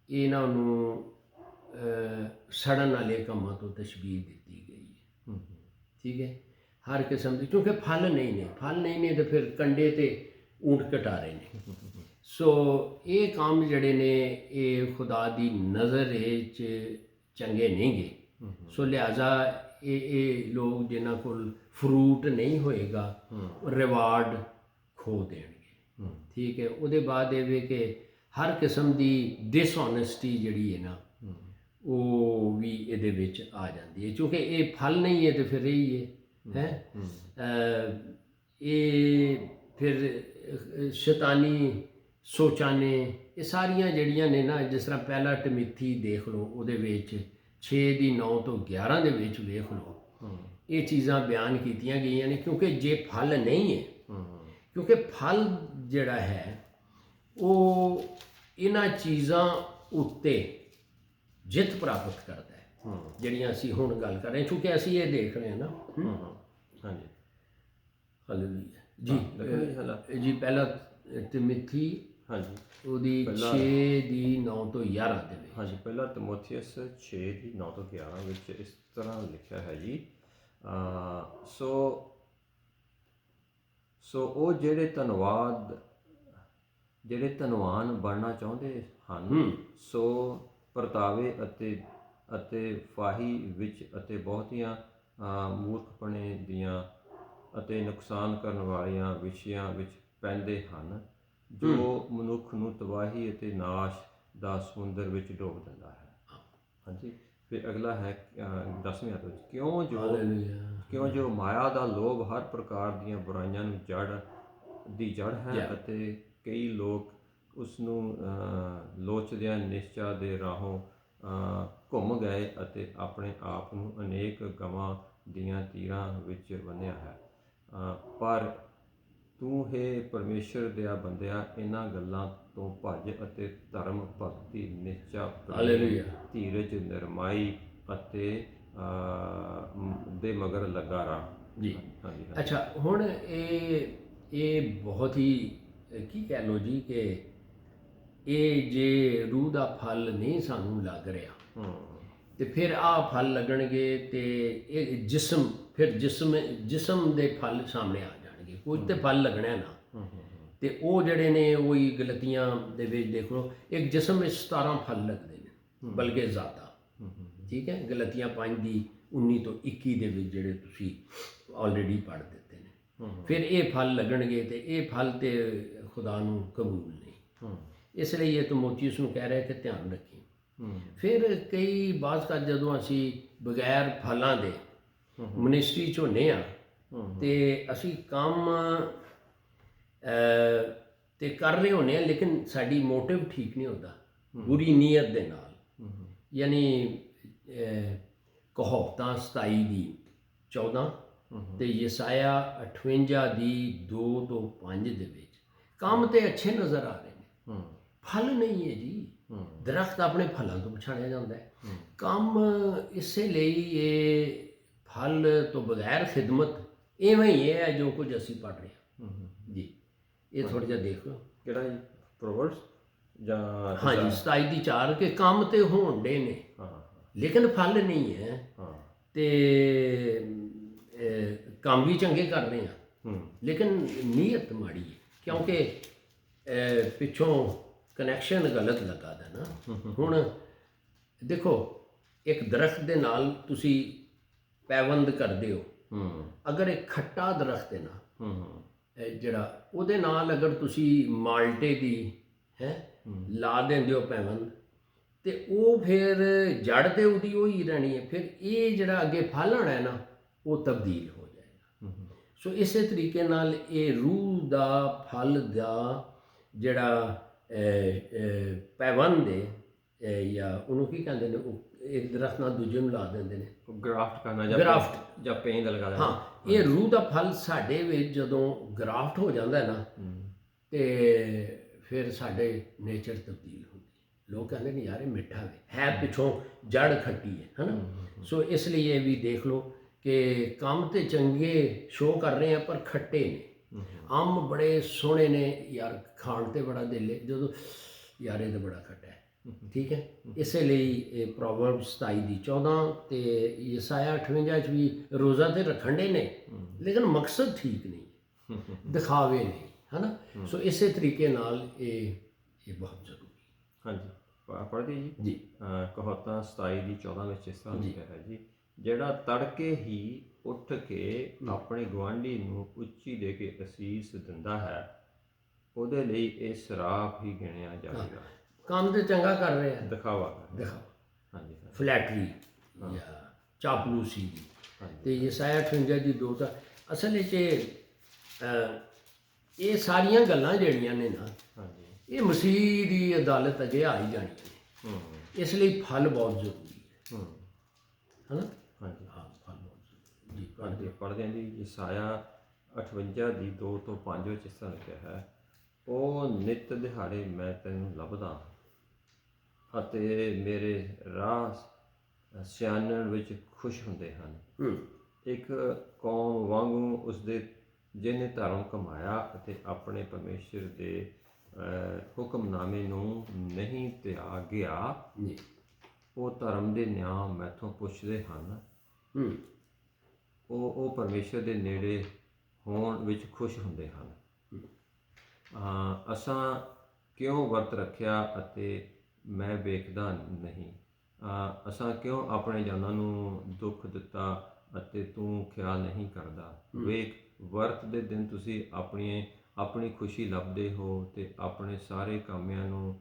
ਇਹਨਾਂ ਨੂੰ ਸੜਨ ਵਾਲੇ ਕੰਮਾਂ ਤੋਂ ਤਸ਼ਬੀਹ ਦਿੱਤੀ ਗਈ ਹੈ, ਠੀਕ ਹੈ। ਹਰ ਕਿਸਮ ਦੀ, ਕਿਉਂਕਿ ਫਲ ਨਹੀਂ ਨੇ ਤੇ ਫਿਰ ਕੰਡੇ ਤੇ ਊਂਠ ਕਟਾਰੇ ਨੇ। ਸੋ ਇਹ ਕੰਮ ਜਿਹੜੇ ਨੇ ਇਹ ਖੁਦਾ ਦੀ ਨਜ਼ਰ ਵਿੱਚ ਚੰਗੇ ਨਹੀਂ ਗੇ। ਸੋ ਲਿਹਾਜ਼ਾ ਇਹ ਲੋਕ ਜਿਨ੍ਹਾਂ ਕੋਲ ਫਰੂਟ ਨਹੀਂ ਹੋਏਗਾ ਰਿਵਾਰਡ ਖੋ ਦੇਣਗੇ, ਠੀਕ ਹੈ। ਉਹਦੇ ਬਾਅਦ ਇਹ ਵੇ ਕਿ ਹਰ ਕਿਸਮ ਦੀ ਡਿਸਓਨੈਸਟੀ ਜਿਹੜੀ ਹੈ ਨਾ ਉਹ ਵੀ ਇਹਦੇ ਵਿੱਚ ਆ ਜਾਂਦੀ ਹੈ, ਕਿਉਂਕਿ ਇਹ ਫਲ ਨਹੀਂ ਹੈ ਤੇ ਫਿਰ ਇਹੀ ਹੈ ਇਹ ਫਿਰ ਸ਼ੈਤਾਨੀ ਸੋਚਾਂ ਨੇ, ਇਹ ਸਾਰੀਆਂ ਜਿਹੜੀਆਂ ਨੇ ਨਾ, ਜਿਸ ਤਰ੍ਹਾਂ ਪਹਿਲਾ ਟਿਮੋਥੀ ਦੇਖ ਲਓ, ਉਹਦੇ ਵਿੱਚ 6:9 ਤੋਂ 11 ਦੇ ਵਿੱਚ ਵੇਖ ਲਓ, ਇਹ ਚੀਜ਼ਾਂ ਬਿਆਨ ਕੀਤੀਆਂ ਗਈਆਂ ਨੇ। ਕਿਉਂਕਿ ਜੇ ਫਲ ਨਹੀਂ ਹੈ, ਕਿਉਂਕਿ ਫਲ ਜਿਹੜਾ ਹੈ ਉਹ ਇਹਨਾਂ ਚੀਜ਼ਾਂ ਉੱਤੇ ਜਿੱਤ ਪ੍ਰਾਪਤ ਕਰਦਾ ਹੈ ਜਿਹੜੀਆਂ ਅਸੀਂ ਹੁਣ ਗੱਲ ਕਰ ਰਹੇ ਹਾਂ, ਕਿਉਂਕਿ ਅਸੀਂ ਇਹ ਦੇਖ ਰਹੇ ਹਾਂ ਨਾ।
ਹਾਂਜੀ
ਹਾਲੇਲੂਇਆ ਜੀ। ਪਹਿਲਾ ਤਿਮੋਥੀ
ਹਾਂਜੀ
ਉਹਦੀ 6:9 ਤੋਂ 11 ਦੇ ਵਿੱਚ।
ਹਾਂਜੀ, ਪਹਿਲਾ ਤਿਮੋਥੀਅਸ 6:9 ਤੋਂ 11 ਵਿੱਚ ਇਸ ਤਰ੍ਹਾਂ ਲਿਖਿਆ ਹੈ ਜੀ। ਸੋ ਉਹ ਜਿਹੜੇ ਧਨਵਾਨ ਬਣਨਾ ਚਾਹੁੰਦੇ ਹਨ, ਸੋ ਪਰਤਾਵੇ ਅਤੇ ਫਾਹੀ ਵਿੱਚ ਅਤੇ ਬਹੁਤੀਆਂ ਮੂਰਖਪਣੇ ਦੀਆਂ ਅਤੇ ਨੁਕਸਾਨ ਕਰਨ ਵਾਲੀਆਂ ਵਿਸ਼ਿਆਂ ਵਿੱਚ ਪੈਂਦੇ ਹਨ, ਜੋ ਮਨੁੱਖ ਨੂੰ ਤਬਾਹੀ ਅਤੇ ਨਾਸ਼ ਦਾ ਸਮੁੰਦਰ ਵਿੱਚ ਡੋਬ ਦਿੰਦਾ ਹੈ। ਹਾਂਜੀ, ਫਿਰ ਅਗਲਾ ਹੈ 10ਵੇਂ ਅਧ ਵਿੱਚ, ਕਿਉਂ ਜੋ ਮਾਇਆ ਦਾ ਲੋਭ ਹਰ ਪ੍ਰਕਾਰ ਦੀਆਂ ਬੁਰਾਈਆਂ ਨੂੰ ਜੜ ਹੈ ਅਤੇ ਕਈ ਲੋਕ ਉਸ ਨੂੰ ਲੋਚਦਿਆਂ ਨਿਸ਼ਚਾ ਦੇ ਰਾਹੋਂ ਘੁੰਮ ਗਏ ਅਤੇ ਆਪਣੇ ਆਪ ਨੂੰ ਅਨੇਕ ਗਮਾਂ ਦੀਆਂ ਤੀਰਾਂ ਵਿੱਚ ਬੰਨ੍ਹਿਆ ਹੈ। ਪਰ ਤੂੰ ਹੈ ਪ੍ਰਮੇਸ਼ਰ ਦਿਆ ਬੰਦਿਆ, ਇਹਨਾਂ ਗੱਲਾਂ ਤੋਂ ਭੱਜ ਅਤੇ ਧਰਮ, ਭਗਤੀ, ਨਿਸ਼ਚਾ, ਧੀਰਜ, ਨਿਰਮਾਈ ਅਤੇ ਦੇ ਮਗਰ ਲੱਗਾ ਰਹਾ
ਜੀ।
ਹਾਂਜੀ।
ਅੱਛਾ, ਹੁਣ ਇਹ ਬਹੁਤ ਹੀ ਕੀ ਕਹਿ ਲਓ ਜੀ ਕਿ ਇਹ ਜੇ ਰੂਹ ਦਾ ਫਲ ਨਹੀਂ ਸਾਨੂੰ ਲੱਗ ਰਿਹਾ ਤੇ ਫਿਰ ਆਹ ਫਲ ਲੱਗਣਗੇ ਤੇ ਇਹ ਜਿਸਮ ਦੇ ਫਲ ਸਾਹਮਣੇ ਆ ਜਾਣਗੇ। ਕੁਝ ਤੇ ਫਲ ਲੱਗਣਾ ਨਾ, ਤੇ ਉਹ ਜਿਹੜੇ ਨੇ ਉਹੀ ਗਲਤੀਆਂ ਦੇ ਵਿੱਚ ਦੇਖ ਲਓ, ਇੱਕ ਜਿਸਮ ਵਿੱਚ 17 ਫਲ ਲੱਗਦੇ ਨੇ ਬਲਕਿ ਜ਼ਿਆਦਾ, ਠੀਕ ਹੈ। ਗਲਤੀਆਂ 5:19 ਤੋਂ 21 ਦੇ ਵਿੱਚ ਜਿਹੜੇ ਤੁਸੀਂ ਆਲਰੇਡੀ ਪੜ੍ਹ ਦਿੱਤੇ ਨੇ। ਫਿਰ ਇਹ ਫਲ ਲੱਗਣਗੇ ਤੇ ਇਹ ਫਲ ਤੇ ਖੁਦਾ ਨੂੰ ਕਬੂਲ ਨਹੀਂ। ਇਸ ਲਈ ਇਹ ਤਿਮੋਥੀਉਸ ਨੂੰ ਕਹਿ ਰਿਹਾ ਕਿ ਧਿਆਨ ਰੱਖੀ। ਫਿਰ ਕਈ ਬਾਜ਼ ਕਰ ਜਦੋਂ ਅਸੀਂ ਬਗੈਰ ਫਲਾਂ ਦੇ ਮਿਨਿਸਟਰੀ 'ਚ ਹੁੰਦੇ ਹਾਂ ਤੇ ਅਸੀਂ ਕੰਮ ਤੇ ਕਰ ਰਹੇ ਹੁੰਦੇ ਹਾਂ, ਲੇਕਿਨ ਸਾਡੀ ਮੋਟਿਵ ਠੀਕ ਨਹੀਂ ਹੁੰਦਾ, ਬੁਰੀ ਨੀਅਤ ਦੇ ਨਾਲ। ਯਾਨੀ ਕਹਾਵਤਾਂ 27:14 ਤੇ ਯਸਾਇਆ 58:2 ਤੋਂ 5 ਦੇ ਵਿੱਚ ਕੰਮ ਤੇ ਅੱਛੇ ਨਜ਼ਰ ਆ ਰਹੇ ਨੇ, ਫਲ ਨਹੀਂ ਹੈ ਜੀ। ਦਰਖਤ ਆਪਣੇ ਫਲਾਂ ਤੋਂ ਪਛਾਣਿਆ ਜਾਂਦਾ ਹੈ। ਕੰਮ ਇਸੇ ਲਈ ਇਹ ਫਲ ਤੋਂ ਬਗੈਰ ਖਿਦਮਤ ਇਵੇਂ ਹੀ ਹੈ ਜੋ ਕੁਝ ਅਸੀਂ ਪੜ੍ਹ ਰਹੇ ਹਾਂ ਜੀ। ਇਹ ਥੋੜ੍ਹਾ ਜਿਹਾ ਦੇਖ ਲਓ,
ਕਿਹੜਾ ਜੀ, ਪ੍ਰੋਵਰਬਸ ਜਾਂ
ਹਾਂਜੀ 27:4 ਕਿ ਕੰਮ ਤੇ ਹੋਣਦੇ ਨੇ ਲੇਕਿਨ ਫਲ ਨਹੀਂ ਹੈ, ਤੇ ਕੰਮ ਵੀ ਚੰਗੇ ਕਰ ਰਹੇ ਹਾਂ ਲੇਕਿਨ ਨੀਅਤ ਮਾੜੀ ਹੈ, ਕਿਉਂਕਿ ਪਿੱਛੋਂ ਕਨੈਕਸ਼ਨ ਗਲਤ ਲੱਗਾ ਦਾ ਨਾ। ਹੁਣ ਦੇਖੋ, ਇੱਕ ਦਰਖਤ ਦੇ ਨਾਲ ਤੁਸੀਂ ਪੈਵੰਦ ਕਰਦੇ ਹੋ, ਅਗਰ ਇੱਕ ਖੱਟਾ ਦਰਖਤ ਹੈ ਨਾ ਜਿਹੜਾ, ਉਹਦੇ ਨਾਲ ਅਗਰ ਤੁਸੀਂ ਮਾਲਟੇ ਦੀ ਲਾ ਦਿੰਦੇ ਹੋ ਪੈਵੰਦ, ਤੇ ਉਹ ਫਿਰ ਜੜ ਤੇ ਉਹਦੀ ਉਹੀ ਰਹਿਣੀ ਹੈ। ਫਿਰ ਇਹ ਜਿਹੜਾ ਅੱਗੇ ਫਲ ਆਉਣਾ ਹੈ ਨਾ, ਉਹ ਤਬਦੀਲ ਹੋ ਜਾਏਗਾ। ਸੋ ਇਸੇ ਤਰੀਕੇ ਨਾਲ ਇਹ ਰੂਹ ਦਾ ਫਲ ਦਾ ਜਿਹੜਾ ਪੈਵੰਦ ਹੈ, ਜਾਂ ਉਹਨੂੰ ਕੀ ਕਹਿੰਦੇ ਨੇ, ਉਹ ਇੱਕ ਦਰਖਤ ਨਾਲ ਦੂਜੇ ਨੂੰ ਲਾ ਦਿੰਦੇ ਨੇ।
ਗ੍ਰਾਫਟ ਕਰਨਾ ਜਾਂ
ਗ੍ਰਾਫਟ।
ਜਾਂ ਪੇਂਦ ਲਗਾ ਦੇਣਾ।
ਹਾਂ, ਇਹ ਰੂਹ ਦਾ ਫਲ ਸਾਡੇ ਵਿੱਚ ਜਦੋਂ ਗ੍ਰਾਫਟ ਹੋ ਜਾਂਦਾ ਹੈ ਨਾ, ਤੇ ਫਿਰ ਸਾਡੇ ਨੇਚਰ ਤਬਦੀਲ ਹੁੰਦੀ। ਲੋਕ ਕਹਿੰਦੇ ਨੇ ਯਾਰ ਇਹ ਮਿੱਠਾ ਹੈ ਪਿੱਛੋਂ ਜੜ ਖੱਟੀ ਹੈ ਨਾ। ਸੋ ਇਸ ਲਈ ਇਹ ਵੀ ਦੇਖ ਲਓ ਕਿ ਕੰਮ ਤੇ ਚੰਗੇ ਸ਼ੋਅ ਕਰ ਰਹੇ ਆ ਪਰ ਖੱਟੇ ਨੇ। ਅੰਬ ਬੜੇ ਸੋਹਣੇ ਨੇ ਯਾਰ, ਖਾਣ ਤੇ ਬੜਾ ਦਿਲ ਹੈ, ਜਦੋਂ ਯਾਰ ਇਹ ਤਾਂ ਬੜਾ ਖੱਟਾ ਹੈ। ਠੀਕ ਹੈ, ਇਸੇ ਲਈ ਇਹ ਪ੍ਰੋਵਰਬਸ 27:14 ਤੇ ਯਸਾਇਆ 58 ਚ ਵੀ ਰੋਜ਼ਾ ਤੇ ਰੱਖਣ ਦੇ ਨੇ, ਲੇਕਿਨ ਮਕਸਦ ਠੀਕ ਨਹੀਂ, ਦਿਖਾਵੇ ਨਹੀਂ, ਹੈ ਨਾ। ਸੋ ਇਸੇ ਤਰੀਕੇ ਨਾਲ ਇਹ ਬਹੁਤ ਜ਼ਰੂਰੀ।
ਹਾਂਜੀ, ਪੜ੍ਹਦੇ ਜੀ।
ਜੀ।
ਕਹਾਵਤਾਂ 27:14 ਵਿੱਚ ਇਸ ਤਰ੍ਹਾਂ ਲਿਖਿਆ ਹੈ ਜੀ, ਜਿਹੜਾ ਤੜਕੇ ਹੀ ਉੱਠ ਕੇ ਆਪਣੇ ਗੁਆਂਢੀ ਨੂੰ ਉੱਚੀ ਦੇ ਕੇ ਅਸੀਸ ਦਿੰਦਾ ਹੈ, ਉਹਦੇ ਲਈ ਇਹ ਸਰਾਪ ਹੀ ਗਿਣਿਆ ਜਾਵੇਗਾ।
ਕੰਮ ਤੇ ਚੰਗਾ ਕਰ ਰਿਹਾ ਹੈ,
ਦਿਖਾਵਾ। ਹਾਂਜੀ,
ਫਲੈਟਰੀ ਜਾਂ ਚਾਪਲੂਸੀ। ਤੇ ਯਸਾਇਆ 58:2 ਤਾਂ ਅਸਲ ਵਿੱਚ ਇਹ ਸਾਰੀਆਂ ਗੱਲਾਂ ਜਿਹੜੀਆਂ ਨੇ ਨਾ, ਇਹ ਮਸੀਹ ਦੀ ਅਦਾਲਤ ਅੱਗੇ ਆ ਹੀ ਜਾਣੀਆਂ ਨੇ। ਇਸ ਲਈ ਫਲ ਬਹੁਤ ਜ਼ਰੂਰੀ ਹੈ, ਹੈ ਨਾ।
ਹਾਂਜੀ,
ਹਾਂ, ਫਲ ਬਹੁਤ ਜ਼ਰੂਰੀ ਜੀ।
ਪੜ੍ਹਦੇ ਹਾਂ ਜੀ। ਯਸਾਇਆ 58:2-5 ਵਿੱਚ ਇਸ ਤਰ੍ਹਾਂ ਲਿਖਿਆ ਹੈ, ਉਹ ਨਿੱਤ ਦਿਹਾੜੇ ਮੈਂ ਤੈਨੂੰ ਲੱਭਦਾ ਅਤੇ ਮੇਰੇ ਰਾਹ ਸਿਆਣਨ ਵਿੱਚ ਖੁਸ਼ ਹੁੰਦੇ ਹਨ। ਇੱਕ ਕੌਮ ਵਾਂਗੂ ਉਸਦੇ ਜਿਹਨੇ ਧਰਮ ਕਮਾਇਆ ਅਤੇ ਆਪਣੇ ਪਰਮੇਸ਼ਰ ਦੇ ਹੁਕਮਨਾਮੇ ਨੂੰ ਨਹੀਂ ਤਿਆਗਿਆ, ਉਹ ਧਰਮ ਦੇ ਨਿਆਂ ਮੈਥੋਂ ਪੁੱਛਦੇ ਹਨ। ਉਹ ਪਰਮੇਸ਼ਰ ਦੇ ਨੇੜੇ ਹੋਣ ਵਿੱਚ ਖੁਸ਼ ਹੁੰਦੇ ਹਨ। ਅਸਾਂ ਕਿਉਂ ਵਰਤ ਰੱਖਿਆ ਅਤੇ ਮੈਂ ਵੇਖਦਾ ਨਹੀਂ? ਅਸਾਂ ਕਿਉਂ ਆਪਣੇ ਜਾਨਾਂ ਨੂੰ ਦੁੱਖ ਦਿੱਤਾ ਅਤੇ ਤੂੰ ਖਿਆਲ ਨਹੀਂ ਕਰਦਾ? ਵੇਖ, ਵਰਤ ਦੇ ਦਿਨ ਤੁਸੀਂ ਆਪਣੀ ਖੁਸ਼ੀ ਲੱਭਦੇ ਹੋ ਅਤੇ ਆਪਣੇ ਸਾਰੇ ਕਾਮਿਆਂ ਨੂੰ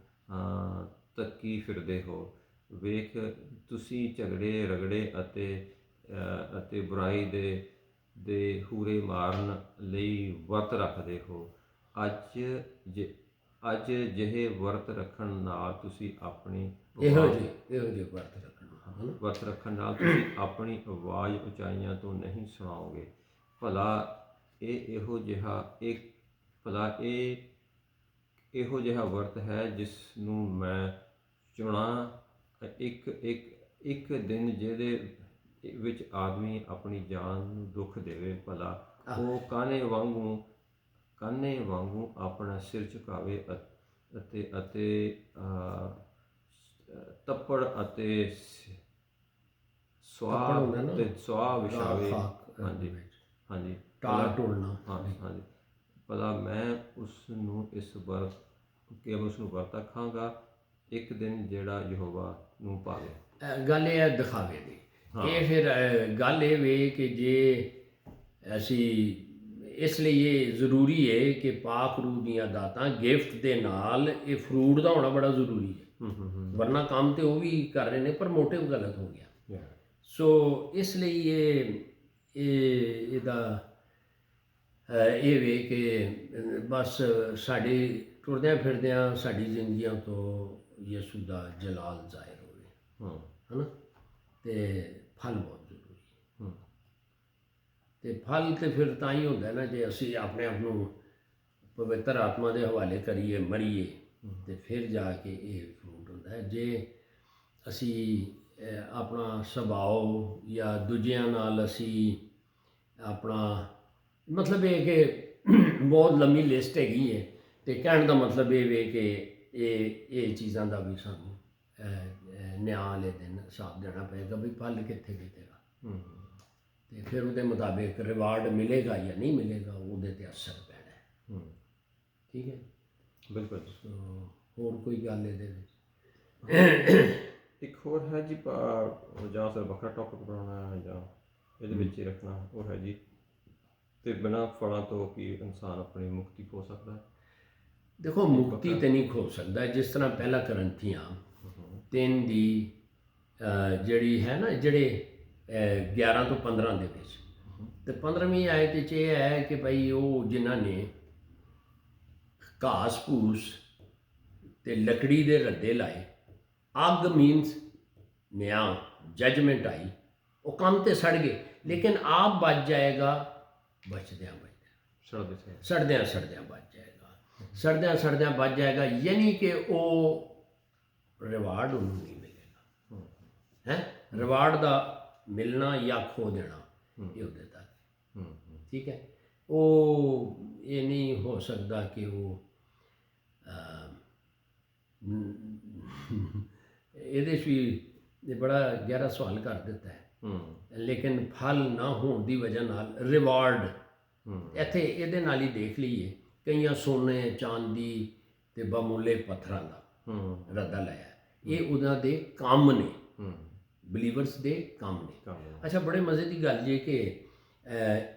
ਤੱਕੀ ਫਿਰਦੇ ਹੋ। ਵੇਖ, ਤੁਸੀਂ ਝਗੜੇ ਰਗੜੇ ਅਤੇ ਬੁਰਾਈ ਦੇ ਹੂਰੇ ਮਾਰਨ ਲਈ ਵਰਤ ਰੱਖਦੇ ਹੋ। ਅੱਜ ਜਿਹੇ ਵਰਤ ਰੱਖਣ ਨਾਲ ਤੁਸੀਂ ਆਪਣੀ ਵਰਤ ਰੱਖਣ ਨਾਲ ਤੁਸੀਂ ਆਪਣੀ ਆਵਾਜ਼ ਉਚਾਈਆਂ ਤੋਂ ਨਹੀਂ ਸੁਣਾਓਗੇ। ਭਲਾ ਇਹ ਇਹੋ ਜਿਹਾ ਵਰਤ ਹੈ ਜਿਸ ਨੂੰ ਮੈਂ ਚੁਣਾ, ਇੱਕ ਦਿਨ ਜਿਹਦੇ ਵਿੱਚ ਆਦਮੀ ਆਪਣੀ ਜਾਨ ਨੂੰ ਦੁੱਖ ਦੇਵੇ। ਭਲਾ ਉਹ ਕਾਨੇ ਵਾਂਗੂ ਆਪਣਾ ਸਿਰ ਝੁਕਾਵੇ ਅਤੇ ਤੱਪੜ ਅਤੇ ਸੁਆਹ ਵਿਛਾਵੇ। ਹਾਂਜੀ, ਭਲਾ ਮੈਂ ਉਸ ਨੂੰ ਵਰਤ ਆਖਾਂਗਾ, ਇੱਕ ਦਿਨ ਜਿਹੜਾ ਯਹੋਵਾ ਨੂੰ ਭਾਵੇ।
ਗੱਲ ਇਹ ਹੈ ਦਿਖਾਵੇ ਦੀ। ਇਹ ਫਿਰ ਗੱਲ ਇਹ ਵੇ ਕਿ ਜੇ ਅਸੀਂ, ਇਸ ਲਈ ਇਹ ਜ਼ਰੂਰੀ ਹੈ ਕਿ ਪਾਕ ਰੂਹ ਦੀਆਂ ਦਾਤਾਂ ਗਿਫਟ ਦੇ ਨਾਲ ਇਹ ਫਰੂਟ ਦਾ ਹੋਣਾ ਬੜਾ ਜ਼ਰੂਰੀ ਹੈ। ਵਰਨਾ ਕੰਮ ਤੇ ਉਹ ਵੀ ਕਰ ਰਹੇ ਨੇ ਪਰ ਮੋਟਿਵ ਗਲਤ ਹੋ ਗਿਆ। ਸੋ ਇਸ ਲਈ ਇਹਦਾ ਇਹ ਵੇ ਕਿ ਬਸ ਸਾਡੇ ਟੁਰਦਿਆਂ ਫਿਰਦਿਆਂ ਸਾਡੀ ਜ਼ਿੰਦਗੀਆਂ ਤੋਂ ਯਿਸੂ ਦਾ ਜਲਾਲ ਜ਼ਾਹਿਰ ਹੋਵੇ, ਹੈ ਨਾ। ਅਤੇ ਫਲ ਬਹੁਤ ਜ਼ਰੂਰੀ। ਅਤੇ ਫਲ ਤਾਂ ਫਿਰ ਤਾਂ ਹੀ ਹੁੰਦਾ ਨਾ ਜੇ ਅਸੀਂ ਆਪਣੇ ਆਪ ਨੂੰ ਪਵਿੱਤਰ ਆਤਮਾ ਦੇ ਹਵਾਲੇ ਕਰੀਏ, ਮਰੀਏ, ਅਤੇ ਫਿਰ ਜਾ ਕੇ ਇਹ ਫਰੂਟ ਹੁੰਦਾ ਹੈ। ਜੇ ਅਸੀਂ ਆਪਣਾ ਸੁਭਾਅ ਜਾਂ ਦੂਜਿਆਂ ਨਾਲ ਅਸੀਂ ਆਪਣਾ, ਮਤਲਬ ਇਹ ਕਿ ਬਹੁਤ ਲੰਮੀ ਲਿਸਟ ਹੈਗੀ ਹੈ, ਅਤੇ ਕਹਿਣ ਦਾ ਮਤਲਬ ਇਹ ਵੇ ਕਿ ਇਹ ਚੀਜ਼ਾਂ ਦਾ ਵੀ ਸਾਨੂੰ ਨਿਆਂ ਵਾਲੇ ਦਿਨ ਹਿਸਾਬ ਦੇਣਾ ਪਏਗਾ ਵੀ ਫਲ ਕਿੱਥੇ ਗਏ ਤੇਰਾ, ਅਤੇ ਫਿਰ ਉਹਦੇ ਮੁਤਾਬਿਕ ਰਿਵਾਰਡ ਮਿਲੇਗਾ ਜਾਂ ਨਹੀਂ ਮਿਲੇਗਾ, ਉਹਦੇ 'ਤੇ ਅਸਰ ਪੈਣਾ। ਠੀਕ ਹੈ,
ਬਿਲਕੁਲ।
ਹੋਰ ਕੋਈ ਗੱਲ ਇਹਦੇ ਵਿੱਚ?
ਇੱਕ ਹੋਰ ਹੈ ਜੀ, ਜਾਂ ਫਿਰ ਵੱਖਰਾ ਟੌਪਿਕ ਬਣਾਉਣਾ ਜਾਂ ਇਹਦੇ ਵਿੱਚ ਹੀ ਰੱਖਣਾ, ਉਹ ਹੈ ਜੀ, ਤੇ ਬਿਨਾਂ ਫਲਾਂ ਤੋਂ ਕੀ ਇਨਸਾਨ ਆਪਣੀ ਮੁਕਤੀ ਖੋ ਸਕਦਾ?
ਦੇਖੋ, ਮੁਕਤੀ ਤਾਂ ਨਹੀਂ ਖੋ ਸਕਦਾ। ਜਿਸ ਤਰ੍ਹਾਂ ਪਹਿਲਾ ਕਰੰਥੀਆਂ 3 ਦੀ ਜਿਹੜੀ ਹੈ ਨਾ, ਜਿਹੜੇ 11 ਤੋਂ 15 ਦੇ ਵਿੱਚ, ਅਤੇ 15ਵੀਂ ਆਇਤ ਵਿੱਚ ਇਹ ਹੈ ਕਿ ਭਾਈ ਉਹ ਜਿਨ੍ਹਾਂ ਨੇ ਘਾਸ ਫੂਸ ਅਤੇ ਲੱਕੜੀ ਦੇ ਰੱਦੇ ਲਾਏ, ਅੱਗ ਮੀਨਸ ਨਿਆਂ ਜਜਮੈਂਟ ਆਈ, ਉਹ ਕੰਮ ਤੇ ਸੜ ਗਏ, ਲੇਕਿਨ ਆਪ ਬਚ ਜਾਏਗਾ ਬਚਦਿਆਂ ਸੜਦਿਆਂ ਸੜਦਿਆਂ ਬਚ ਜਾਏਗਾ, ਸੜਦਿਆਂ ਬਚ ਜਾਏਗਾ, ਯਾਨੀ ਕਿ ਉਹ ਰਿਵਾਰਡ ਉਹਨੂੰ ਨਹੀਂ ਮਿਲੇਗਾ ਹੈ। ਰਿਵਾਰਡ ਦਾ ਮਿਲਣਾ ਜਾਂ ਖੋ ਦੇਣਾ ਇਹ ਉਹਦੇ ਤੱਕ, ਠੀਕ ਹੈ। ਉਹ ਇਹ ਨਹੀਂ ਹੋ ਸਕਦਾ ਕਿ ਉਹ ਇਹਦੇ 'ਚ ਵੀ ਇਹ ਬੜਾ ਗਹਿਰਾ ਸਵਾਲ ਕਰ ਦਿੱਤਾ ਹੈ, ਲੇਕਿਨ ਫਲ ਨਾ ਹੋਣ ਦੀ ਵਜ੍ਹਾ ਨਾਲ ਰਿਵਾਰਡ ਇੱਥੇ ਇਹਦੇ ਨਾਲ ਹੀ ਦੇਖ ਲਈਏ, ਕਈਆਂ ਸੋਨੇ ਚਾਂਦੀ ਤੇ ਬਮੂਲੇ ਪੱਥਰਾਂ ਦਾ ਰੱਦਾ ਲਾਇਆ, ਇਹ ਉਹਨਾਂ ਦੇ ਕੰਮ ਨੇ, ਬਲੀਵਰਸ ਦੇ ਕੰਮ ਨੇ। ਅੱਛਾ, ਬੜੇ ਮਜ਼ੇ ਦੀ ਗੱਲ ਜੇ ਕਿ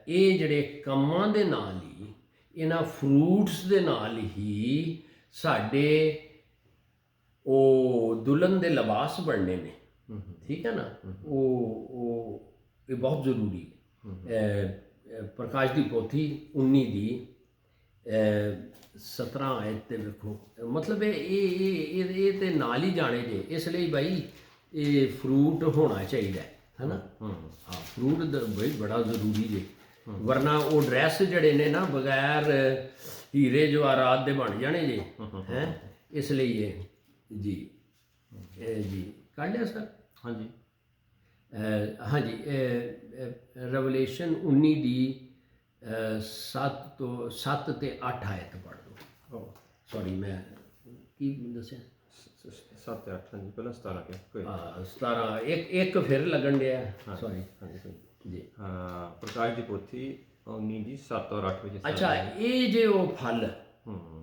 ਇਹ ਜਿਹੜੇ ਕੰਮਾਂ ਦੇ ਨਾਲ ਹੀ, ਇਹਨਾਂ ਫਰੂਟਸ ਦੇ ਨਾਲ ਹੀ ਸਾਡੇ ਉਹ ਦੁਲਹਨ ਦੇ ਲਿਬਾਸ ਬਣਨੇ ਨੇ, ਠੀਕ ਹੈ ਨਾ। ਉਹ ਇਹ ਬਹੁਤ ਜ਼ਰੂਰੀ ਹੈ। ਪ੍ਰਕਾਸ਼ ਦੀ ਪੋਥੀ 19 ਦੀ 17 ਆਇਤ ਤੇ ਵੇਖੋ, ਮਤਲਬ ਇਹ ਤੇ ਨਾਲ ਹੀ ਜਾਣੇ ਜੇ, ਇਸ ਲਈ ਭਾਈ ਇਹ ਫਰੂਟ ਹੋਣਾ ਚਾਹੀਦਾ ਹੈ ਨਾ। ਹਾਂ, ਫਰੂਟ ਬਈ ਬੜਾ ਜ਼ਰੂਰੀ ਜੇ, ਵਰਨਾ ਉਹ ਡਰੈਸ ਜਿਹੜੇ ਨੇ ਨਾ ਬਗੈਰ ਹੀਰੇ ਜਵਾਹਰਾਤ ਦੇ ਬਣ ਜਾਣੇ ਜੇ ਹੈ। ਇਸ ਲਈ ਇਹ ਜੀ ਕੱਢ ਲਿਆ ਸਰ। ਹਾਂਜੀ ਹਾਂਜੀ, ਰੈਵਲੇਸ਼ਨ 19 ਦੀ 7 ਤੇ 8 ਆਇਤ ਪੜ੍ਹ ਦਿਓ। ਸੌਰੀ, ਮੈਂ ਕੀ ਦੱਸਿਆ?
7 ਤੇ 8, ਹਾਂਜੀ, ਪਹਿਲਾਂ 17 ਕਿਹਾ ਕੋਈ
17 ਇੱਕ ਫਿਰ ਲੱਗਣ ਡਿਆ, ਸੌਰੀ ਜੀ।
ਹਾਂ, ਪ੍ਰਕਾਸ਼ ਦੀ ਪੋਥੀ 19 ਦੀ 7 ਔਰ 8 ਵਿੱਚ।
ਅੱਛਾ, ਇਹ ਜੇ ਉਹ ਫਲ,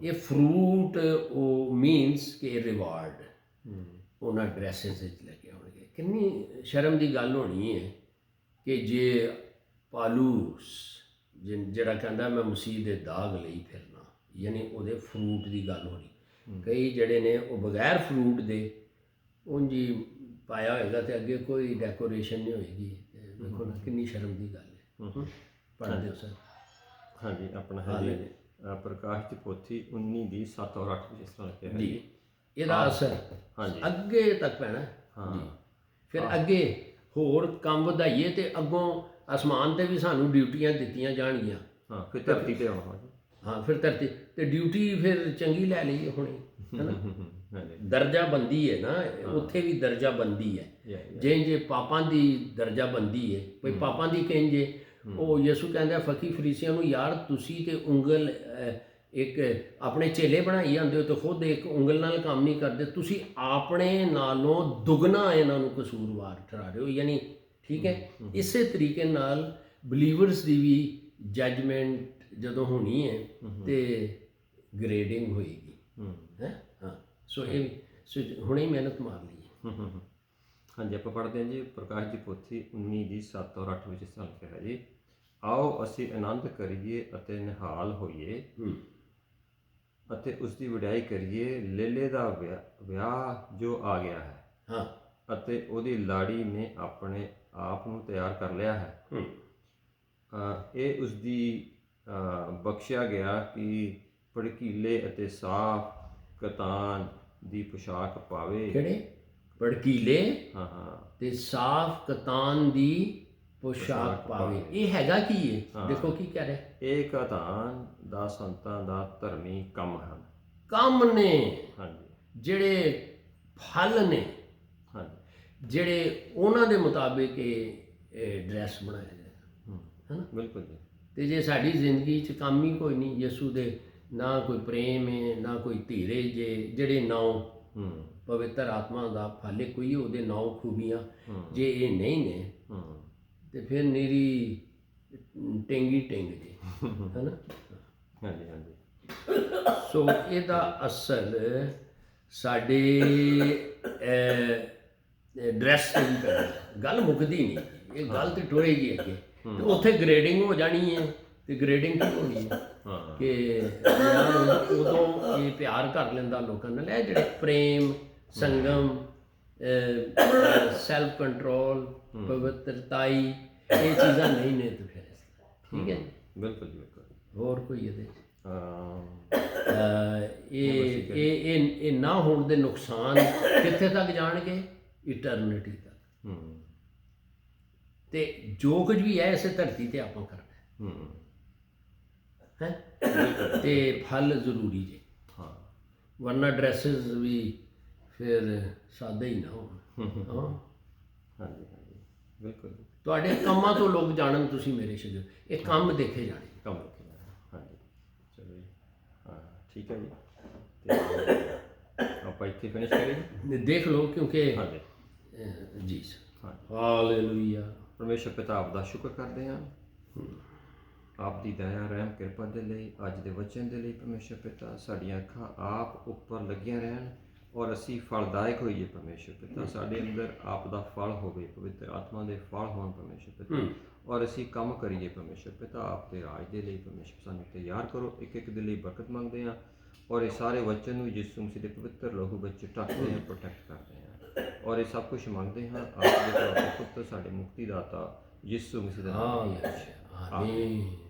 ਇਹ ਫਰੂਟ, ਉਹ ਮੀਨਸ ਕਿ ਰਿਵਾਰਡ ਉਹਨਾਂ ਡਰੈਸਿਸ ਵਿੱਚ ਲੱਗੇ ਹੋਣਗੇ। ਕਿੰਨੀ ਸ਼ਰਮ ਦੀ ਗੱਲ ਹੋਣੀ ਹੈ ਕਿ ਜੇ ਪਾਲੂਸ ਜਿਹੜਾ ਕਹਿੰਦਾ ਮੈਂ ਮਸੀਹ ਦੇ ਦਾਗ ਲਈ ਫਿਰਨਾ, ਯਾਨੀ ਉਹਦੇ ਫਰੂਟ ਦੀ ਗੱਲ ਹੋਣੀ। ਕਈ ਜਿਹੜੇ ਨੇ ਉਹ ਬਗੈਰ ਫਰੂਟ ਦੇ ਉਂਝ ਹੀ ਪਾਇਆ ਹੋਏਗਾ ਤੇ ਅੱਗੇ ਕੋਈ ਡੈਕੋਰੇਸ਼ਨ ਨਹੀਂ ਹੋਏਗੀ। ਦੇਖੋ ਨਾ ਕਿੰਨੀ ਸ਼ਰਮ ਦੀ ਗੱਲ ਹੈ। ਪੜ੍ਹ ਦਿਓ ਸਰ। ਹਾਂਜੀ,
ਆਪਣਾ ਹੈ ਪ੍ਰਕਾਸ਼ ਦੀ ਪੋਥੀ 19 ਦੀ 7 ਔਰ 8 ਵਿੱਚ ਇਸ ਤਰ੍ਹਾਂ ਲਿਖਿਆ ਹੈ ਜੀ।
ਇਹਦਾ ਅਸਰ ਅੱਗੇ ਤੱਕ ਪੈਣਾ ਜੀ। ਫਿਰ ਅੱਗੇ ਹੋਰ ਕੰਮ ਵਧਾਈਏ ਤੇ ਅੱਗੋਂ ਅਸਮਾਨ ਤੇ ਵੀ ਸਾਨੂੰ ਡਿਊਟੀਆਂ ਦਿੱਤੀਆਂ ਜਾਣਗੀਆਂ।
ਫਿਰ ਧਰਤੀ ਤੇ ਆਉਣਾ।
ਫਿਰ ਧਰਤੀ ਤੇ ਡਿਊਟੀ ਫਿਰ ਚੰਗੀ ਲੈ ਲਈਏ ਹੁਣੇ, ਹੈ ਨਾ। ਦਰਜਾ ਬੰਦੀ ਹੈ ਨਾ, ਉੱਥੇ ਵੀ ਦਰਜਾ ਬੰਦੀ ਹੈ। ਜੇ ਪਾਪਾਂ ਦੀ ਦਰਜਾ ਬੰਦੀ ਹੈ, ਕੋਈ ਪਾਪਾਂ ਦੀ ਕਹਿੰਦੇ ਉਹ ਯਿਸੂ ਕਹਿੰਦਾ ਫਕੀ ਫਰੀਸੀਆਂ ਨੂੰ, ਯਾਰ ਤੁਸੀਂ ਤੇ ਉਂਗਲ ਇੱਕ ਆਪਣੇ ਚੇਲੇ ਬਣਾਈ ਜਾਂਦੇ ਹੋ ਤੇ ਖੁਦ ਇੱਕ ਉਂਗਲ ਨਾਲ ਕੰਮ ਨਹੀਂ ਕਰਦੇ, ਤੁਸੀਂ ਆਪਣੇ ਨਾਲੋਂ ਦੁੱਗਣਾ ਇਹਨਾਂ ਨੂੰ ਕਸੂਰਵਾਰ ਠਹਿਰਾ ਰਹੇ ਹੋ। ਯਾਨੀ ਠੀਕ ਹੈ, ਇਸੇ ਤਰੀਕੇ ਨਾਲ ਬਲੀਵਰਸ ਦੀ ਵੀ ਜੱਜਮੈਂਟ ਜਦੋਂ ਹੋਣੀ ਹੈ ਤੇ ਗ੍ਰੇਡਿੰਗ ਹੋਏਗੀ ਹੈ। ਹਾਂ, ਸੋ ਇਹ ਹੁਣੇ ਹੀ ਮਿਹਨਤ ਮਾਰ ਲਈ।
ਹਾਂਜੀ, ਆਪਾਂ ਪੜ੍ਹਦੇ ਹਾਂ ਜੀ ਪ੍ਰਕਾਸ਼ ਦੀ ਪੋਥੀ 19 ਦੀ 7 ਔਰ 8 ਵਿੱਚ ਇਸ ਤਰ੍ਹਾਂ ਲਿਖਿਆ ਹੈ ਜੀ। ਆਓ ਅਸੀਂ ਆਨੰਦ ਕਰੀਏ ਅਤੇ ਨਿਹਾਲ ਹੋਈਏ ਅਤੇ ਉਸ ਦੀ ਵਡਿਆਈ ਕਰੀਏ। ਲੇਲੇ ਦਾ ਵਿਆਹ ਜੋ ਆ ਗਿਆ ਹੈ ਅਤੇ ਉਹਦੀ ਲਾੜੀ ਨੇ ਆਪਣੇ ਆਪ ਨੂੰ ਤਿਆਰ ਕਰ ਲਿਆ ਹੈ। ਇਹ ਉਸ ਦੀ ਬਖਸ਼ਿਆ ਗਿਆ ਕਿ ਭੜਕੀਲੇ ਅਤੇ ਸਾਫ਼ ਕਤਾਨ ਦੀ ਪੁਸ਼ਾਕ ਪਾਵੇ।
ਕਿਹੜੇ ਭੜਕੀਲੇ ਤੇ ਸਾਫ਼ ਕਤਾਨ ਦੀ ਪੁਸ਼ਾਕ ਪਾਵੇ। ਇਹ ਹੈਗਾ ਕੀ ਹੈ? ਦੇਖੋ ਕੀ ਕਹਿ ਰਿਹਾ।
ਇਹ ਕਤਾਨ ਦਾ ਸੰਤਾਂ ਦਾ ਧਰਮੀ ਕੰਮ ਹਨ।
ਕੰਮ ਨੇ,
ਹਾਂਜੀ,
ਜਿਹੜੇ ਫਲ ਨੇ, ਹਾਂਜੀ, ਜਿਹੜੇ ਉਹਨਾਂ ਦੇ ਮੁਤਾਬਿਕ ਇਹ ਡਰੈਸ ਬਣਾਇਆ ਜਾਏ, ਹੈ ਨਾ।
ਬਿਲਕੁਲ ਜੀ।
ਤੇ ਜੇ ਸਾਡੀ ਜ਼ਿੰਦਗੀ 'ਚ ਕੰਮ ਹੀ ਕੋਈ ਨਹੀਂ, ਯਿਸੂ ਦੇ ਨਾ ਕੋਈ ਪ੍ਰੇਮ ਹੈ ਨਾ ਕੋਈ ਧੀਰਜ, ਜਿਹੜੇ 9 ਪਵਿੱਤਰ ਆਤਮਾ ਦਾ ਫਲ ਕੋਈ, ਉਹਦੇ 9 ਖੂਬੀਆਂ ਜੇ ਇਹ ਨਹੀਂ ਨੇ ਤੇ ਫਿਰ ਨਿਰੀ ਟਿੰਗੀ ਟਿੰਗ ਜੀ, ਹੈ ਨਾ।
ਹਾਂਜੀ ਹਾਂਜੀ।
ਸੋ ਇਹਦਾ ਅਸਰ ਸਾਡੇ ਡਰੈਸ 'ਤੇ ਵੀ ਪੈਂਦਾ। ਗੱਲ ਮੁੱਕਦੀ ਨਹੀਂ, ਇਹ ਗੱਲ ਤੇ ਟੁਰੇਗੀ ਅੱਗੇ ਤੇ ਉੱਥੇ ਗ੍ਰੇਡਿੰਗ ਹੋ ਜਾਣੀ ਹੈ। ਤੇ ਗ੍ਰੇਡਿੰਗ ਕੀ ਹੋਣੀ ਹੈ ਕਿ ਉਦੋਂ ਇਹ ਪਿਆਰ ਕਰ ਲੈਂਦਾ ਲੋਕਾਂ ਨਾਲ, ਇਹ ਜਿਹੜੇ ਪ੍ਰੇਮ, ਸੰਗਮ, ਸੈਲਫ ਕੰਟਰੋਲ, ਪਵਿੱਤਰਤਾਈ, ਇਹ ਚੀਜ਼ਾਂ ਨਹੀਂ ਨੇ ਤੇ ਫਿਰ ਠੀਕ ਹੈ।
ਬਿਲਕੁਲ ਜੀ, ਬਿਲਕੁਲ।
ਹੋਰ ਕੋਈ ਇਹਦੇ ਇਹ ਨਾ ਹੋਣ ਦੇ ਨੁਕਸਾਨ ਕਿੱਥੇ ਤੱਕ ਜਾਣਗੇ? ਇਟਰਨਿਟੀ ਤੱਕ।
ਹੂੰ
ਤੇ ਜੋ ਕੁਝ ਵੀ ਹੈ ਇਸੇ ਧਰਤੀ ਤੇ ਆਪਾਂ ਕਰਨਾ
ਹੂੰ
ਹੈ ਤੇ ਫਲ ਜ਼ਰੂਰੀ ਜੇ,
ਹਾਂ
ਵਰਨਾ ਡਰੈਸਿਸ ਵੀ ਫਿਰ ਸਾਦੇ ਹੀ ਨਾ ਹੋਣ। ਹਾਂ,
ਹਾਂਜੀ ਹਾਂਜੀ ਬਿਲਕੁਲ ਜੀ।
ਤੁਹਾਡੇ ਕੰਮਾਂ ਤੋਂ ਲੋਕ ਜਾਣਨ ਤੁਸੀਂ ਮੇਰੇ ਸ਼ਗਿਰਦ, ਇਹ ਕੰਮ ਦੇਖੇ ਜਾਣੇ।
ਕੰਮ ਰੱਖਿਆ ਹਾਂਜੀ ਚਲੋ ਜੀ। ਹਾਂ ਠੀਕ ਹੈ ਜੀ। ਤੇ ਆਪਾਂ ਇੱਥੇ ਫਿਨਿਸ਼ ਕਰੀਏ ਜੀ?
ਦੇਖ ਲਓ ਕਿਉਂਕਿ
ਹਾਂਜੀ
ਜੀ ਸਰ।
ਹਾਂ
ਹਾਲੇਲੂਇਆ।
ਪਰਮੇਸ਼ਰ ਪਿਤਾ ਆਪ ਦਾ ਸ਼ੁਕਰ ਕਰਦੇ ਹਾਂ ਆਪ ਦੀ ਦਇਆ ਰਹਿਮ ਕਿਰਪਾ ਦੇ ਲਈ, ਅੱਜ ਦੇ ਵਚਨ ਦੇ ਲਈ। ਪਰਮੇਸ਼ਰ ਪਿਤਾ ਸਾਡੀਆਂ ਅੱਖਾਂ ਆਪ ਉੱਪਰ ਲੱਗੀਆਂ ਰਹਿਣ ਔਰ ਅਸੀਂ ਫਲਦਾਇਕ ਹੋਈਏ। ਪਰਮੇਸ਼ਰ ਪਿਤਾ ਸਾਡੇ ਅੰਦਰ ਆਪ ਦਾ ਫਲ ਹੋਵੇ, ਪਵਿੱਤਰ ਆਤਮਾ ਦੇ ਫਲ ਹੋਣ ਪਰਮੇਸ਼ਰ ਪਿਤਾ, ਔਰ ਅਸੀਂ ਕੰਮ ਕਰੀਏ ਪਰਮੇਸ਼ਰ ਪਿਤਾ ਆਪ ਦੇ ਰਾਜ ਦੇ ਲਈ। ਪਰਮੇਸ਼ਰ ਸਾਨੂੰ ਤਿਆਰ ਕਰੋ, ਇੱਕ ਇੱਕ ਦੇ ਲਈ ਬਰਕਤ ਮੰਗਦੇ ਹਾਂ ਔਰ ਇਹ ਸਾਰੇ ਵਚਨ ਨੂੰ ਯਿਸੂ ਮਸੀਹ ਦੇ ਪਵਿੱਤਰ ਲਹੂ ਵਿੱਚ ਢੱਕਦੇ ਹਾਂ, ਪ੍ਰੋਟੈਕਟ ਕਰਦੇ ਹਾਂ ਔਰ ਇਹ ਸਭ ਕੁਝ ਮੰਗਦੇ ਹਾਂ ਆਪ ਦੇ ਪੁੱਤਰ ਸਾਡੇ ਮੁਕਤੀ ਦਾਤਾ ਯਿਸੂ ਮਸੀਹ ਦੇ ਨਾਮ ਵਿੱਚ।
ਆਮੀਨ।